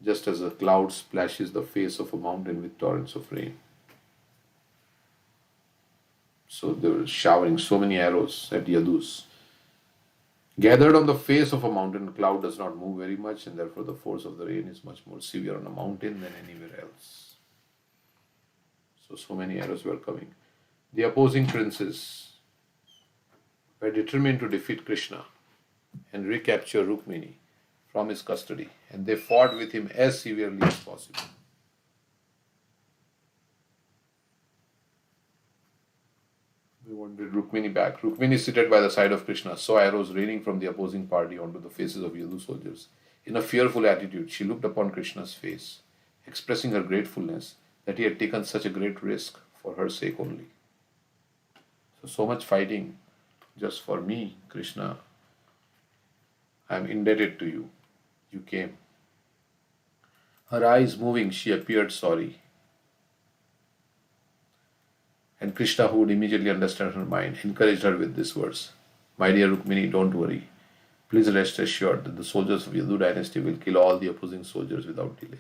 just as a cloud splashes the face of a mountain with torrents of rain. So they were showering so many arrows at Yadus. Gathered on the face of a mountain, cloud does not move very much, and therefore the force of the rain is much more severe on a mountain than anywhere else. So many arrows were coming. The opposing princes were determined to defeat Krishna and recapture Rukmini from his custody, and they fought with him as severely as possible. They wanted Rukmini back. Rukmini, seated by the side of Krishna, saw arrows raining from the opposing party onto the faces of Yadu soldiers. In a fearful attitude, she looked upon Krishna's face, expressing her gratefulness that he had taken such a great risk for her sake only. So much fighting just for me, Krishna. I am indebted to you. You came. Her eyes moving, she appeared sorry. And Krishna, who would immediately understand her mind, encouraged her with this verse: My dear Rukmini, don't worry. Please rest assured that the soldiers of Yadu dynasty will kill all the opposing soldiers without delay.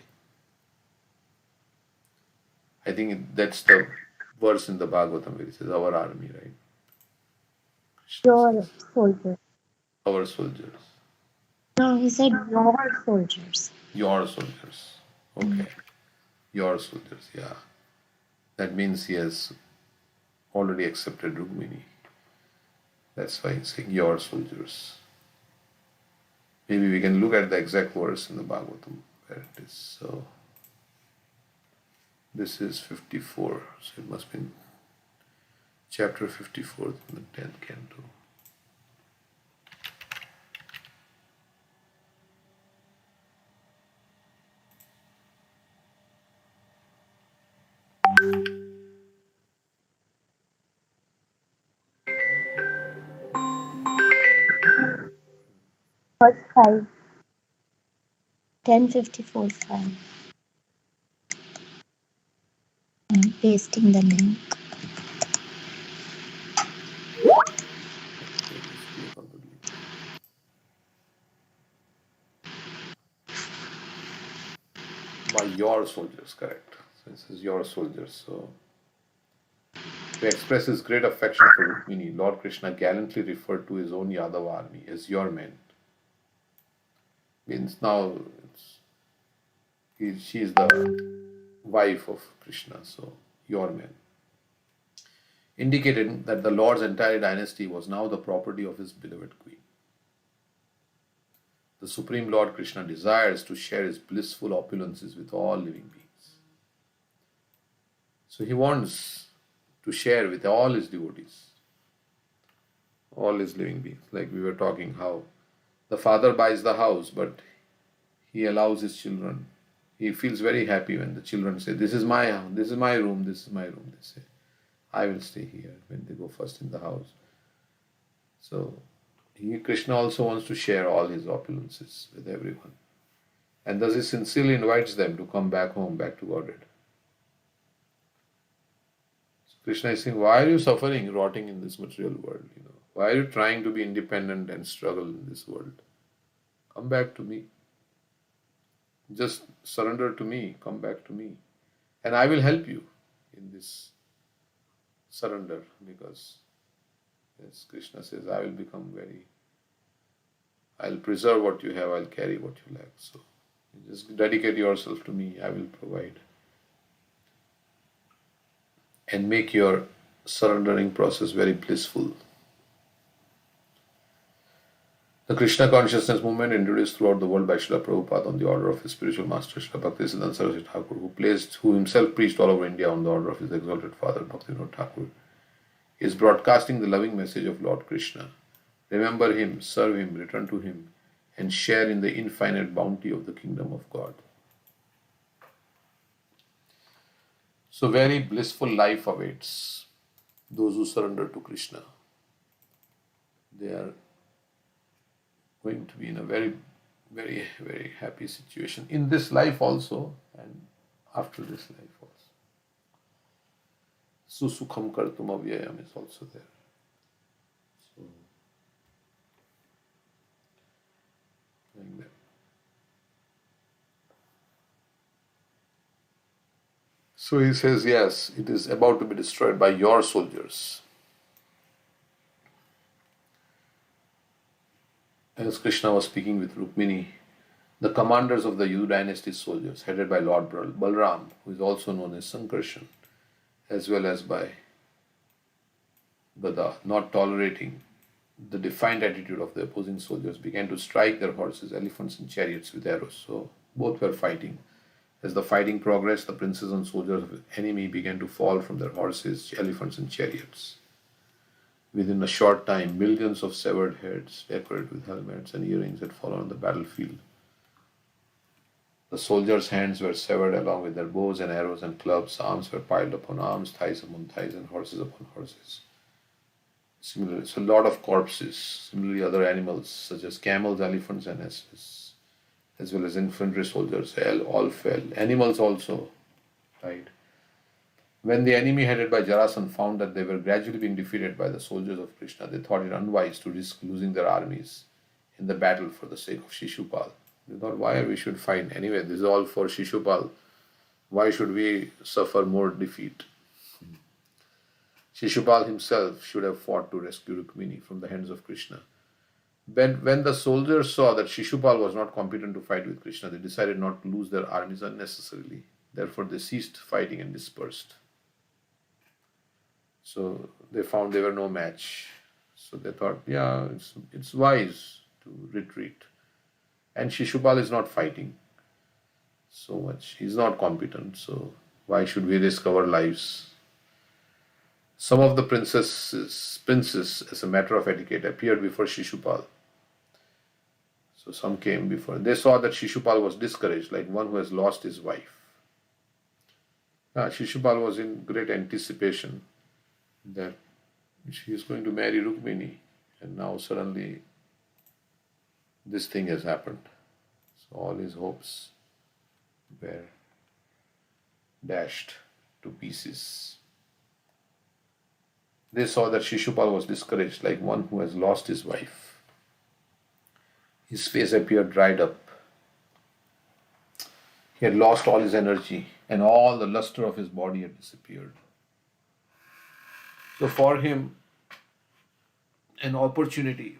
I think that's the verse in the Bhagavatam where it says, Our army, right? Krishna Your says, soldiers. Our soldiers. No, he said your soldiers. Your soldiers. Okay. Your soldiers, yeah. That means he has already accepted Rukmini. That's why he's saying your soldiers. Maybe we can look at the exact verse in the Bhagavatam where it is. So this is 54. So it must be in chapter 54 in the 10th canto. Verse 5. 1054 5. I'm pasting the link. Okay, just click on the link. By your soldiers, correct. So it says your soldiers. So to express his great affection for Rukmini, Lord Krishna gallantly referred to his own Yadav army as your men. Means now she is the wife of Krishna, so your men. Indicating that the Lord's entire dynasty was now the property of his beloved queen. The Supreme Lord Krishna desires to share his blissful opulences with all living beings. So he wants to share with all his devotees, all his living beings. Like we were talking how the father buys the house, but he allows his children. He feels very happy when the children say, This is my house, this is my room, this is my room. They say, I will stay here when they go first in the house. So Krishna also wants to share all his opulences with everyone. And thus he sincerely invites them to come back home, back to Godhead. So Krishna is saying, why are you suffering, rotting in this material world? Why are you trying to be independent and struggle in this world? Come back to me. Just surrender to me, come back to me. And I will help you in this surrender, because as Krishna says, I'll preserve what you have, I'll carry what you lack. So you just dedicate yourself to me, I will provide. And make your surrendering process very blissful. The Krishna consciousness movement, introduced throughout the world by Srila Prabhupada on the order of his spiritual master Srila Bhaktisiddhanta Saraswati Thakur, who himself preached all over India on the order of his exalted father Bhaktivinoda Thakur, is broadcasting the loving message of Lord Krishna. Remember him, serve him, return to him, and share in the infinite bounty of the kingdom of God. So very blissful life awaits those who surrender to Krishna. They are going to be in a very, very, very happy situation in this life also and after this life also. Susukham kartum avyayam is also there. Like that. So he says, yes, it is about to be destroyed by your soldiers. As Krishna was speaking with Rukmini, the commanders of the Yadu dynasty soldiers, headed by Lord Balram, who is also known as Sankarshan, as well as by Gada, not tolerating the defiant attitude of the opposing soldiers, began to strike their horses, elephants, and chariots with arrows. So both were fighting. As the fighting progressed, the princes and soldiers of the enemy began to fall from their horses, elephants, and chariots. Within a short time, millions of severed heads, decorated with helmets and earrings, had fallen on the battlefield. The soldiers' hands were severed along with their bows and arrows and clubs. Arms were piled upon arms, thighs upon thighs, and horses upon horses. Similarly, so a lot of corpses. Similarly, other animals such as camels, elephants, and asses, as well as infantry soldiers, all fell. Animals also died. When the enemy headed by Jarasan found that they were gradually being defeated by the soldiers of Krishna, they thought it unwise to risk losing their armies in the battle for the sake of Shishupal. They thought, why we should fight? Anyway, this is all for Shishupal. Why should we suffer more defeat? Shishupal himself should have fought to rescue Rukmini from the hands of Krishna. When the soldiers saw that Shishupal was not competent to fight with Krishna, they decided not to lose their armies unnecessarily. Therefore, they ceased fighting and dispersed. So they found they were no match. So they thought, yeah, it's wise to retreat. And Shishupal is not fighting so much. He's not competent. So why should we risk our lives? Some of the princes, as a matter of etiquette, appeared before Shishupal. So some came before. They saw that Shishupal was discouraged, like one who has lost his wife. Shishupal was in great anticipation that she is going to marry Rukmini, and now suddenly this thing has happened. So all his hopes were dashed to pieces. They saw that Shishupal was discouraged, like one who has lost his wife. His face appeared dried up. He had lost all his energy, and all the luster of his body had disappeared. So for him, an opportunity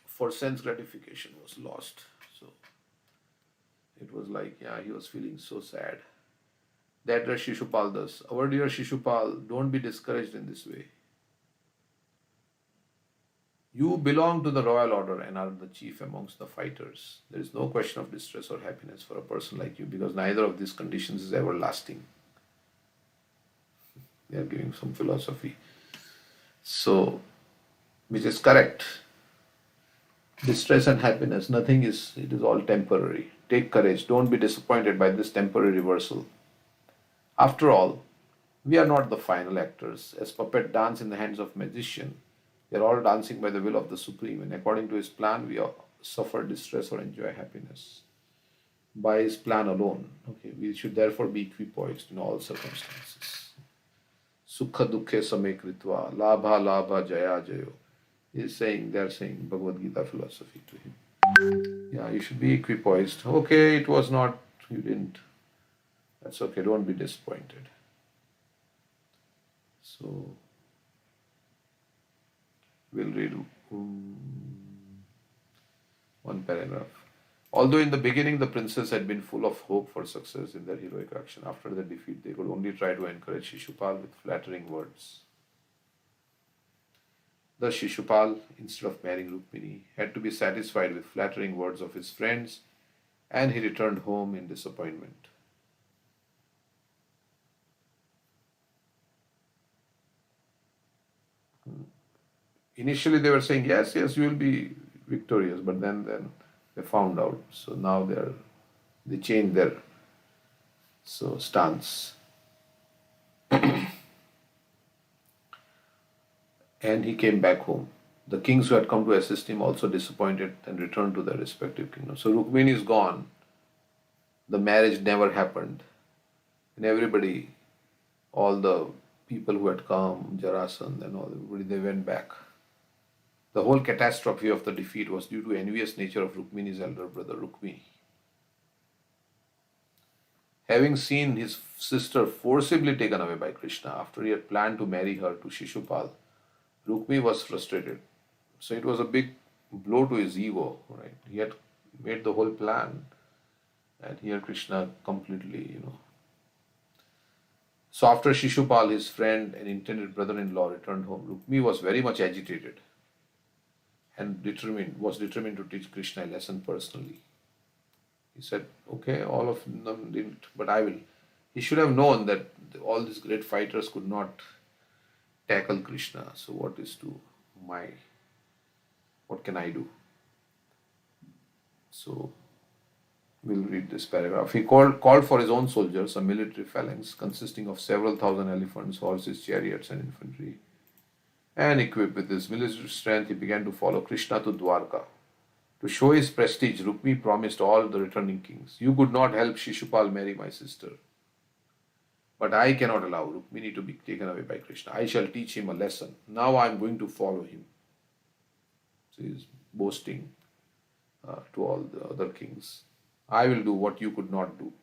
for sense gratification was lost. So it was like, he was feeling so sad. That dear Shishupal does. Our dear Shishupal, don't be discouraged in this way. You belong to the royal order and are the chief amongst the fighters. There is no question of distress or happiness for a person like you, because neither of these conditions is everlasting. They are giving some philosophy. So, which is correct. Distress and happiness, it is all temporary. Take courage. Don't be disappointed by this temporary reversal. After all, we are not the final actors. As puppet dance in the hands of magician, we are all dancing by the will of the Supreme, and according to his plan, we all suffer distress or enjoy happiness. By his plan alone. Okay, we should therefore be equipoised in all circumstances. Sukha dukhe same kritva, labha labha jaya jayo. They are saying Bhagavad Gita philosophy to him. Yeah, you should be equipoised. Okay, it was not, you didn't. That's okay, don't be disappointed. So, we'll read one paragraph. Although in the beginning the princes had been full of hope for success in their heroic action, after the defeat they could only try to encourage Shishupal with flattering words. Thus Shishupal, instead of marrying Rukmini, had to be satisfied with flattering words of his friends, and he returned home in disappointment. Initially they were saying, yes, you will be victorious, but then they found out. So now they changed their stance. And he came back home. The kings who had come to assist him also disappointed and returned to their respective kingdoms. So Rukmini is gone. The marriage never happened. And everybody, all the people who had come, Jarasan and all, everybody, they went back. The whole catastrophe of the defeat was due to envious nature of Rukmini's elder brother, Rukmi. Having seen his sister forcibly taken away by Krishna after he had planned to marry her to Shishupal, Rukmi was frustrated. So it was a big blow to his ego, right? He had made the whole plan, and here Krishna completely, So after Shishupal, his friend and intended brother-in-law, returned home, Rukmi was very much agitated and was determined to teach Krishna a lesson personally. He said, okay, all of them didn't, but I will. He should have known that all these great fighters could not tackle Krishna. So what can I do? So We'll read this paragraph. He called for his own soldiers, a military phalanx consisting of several thousand elephants, horses, chariots, and infantry. And equipped with his military strength, he began to follow Krishna to Dwarka. To show his prestige, Rukmi promised all the returning kings, "You could not help Shishupal marry my sister. But I cannot allow Rukmini to be taken away by Krishna. I shall teach him a lesson. Now I am going to follow him." So he is boasting to all the other kings. "I will do what you could not do."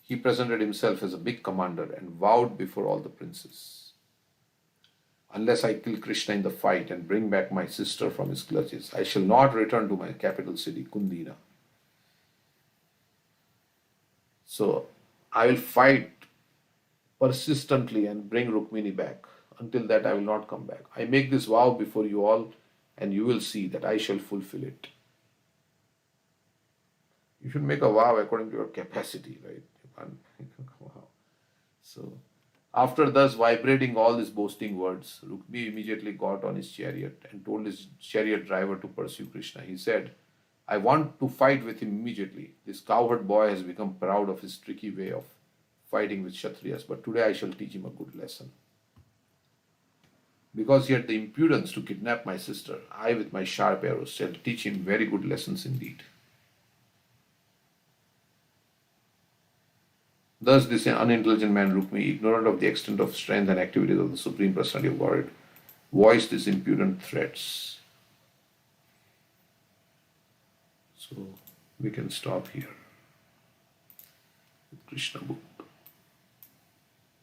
He presented himself as a big commander and vowed before all the princes, "Unless I kill Krishna in the fight and bring back my sister from his clutches, I shall not return to my capital city, Kundina. So I will fight persistently and bring Rukmini back. Until that, I will not come back. I make this vow before you all, and you will see that I shall fulfill it." You should make a vow according to your capacity, right? You can't make a vow. So, after thus vibrating all these boasting words, Rukmi immediately got on his chariot and told his chariot driver to pursue Krishna. He said, "I want to fight with him immediately. This cowherd boy has become proud of his tricky way of fighting with Kshatriyas, but today I shall teach him a good lesson. Because he had the impudence to kidnap my sister, I with my sharp arrows shall teach him very good lessons indeed." Thus, this unintelligent man, Rukmi, ignorant of the extent of strength and activities of the Supreme Personality of Godhead, voiced his impudent threats. So, we can stop here with Krishna book.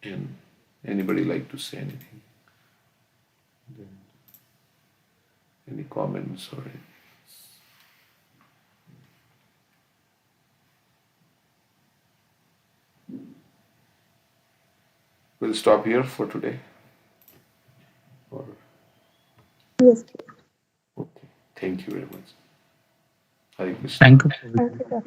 And anybody like to say anything? Then, any comments or anything? We'll stop here for today. Or, Yes. okay. Thank you very much. Hare Krishna. Thank you. Thank you, Dr.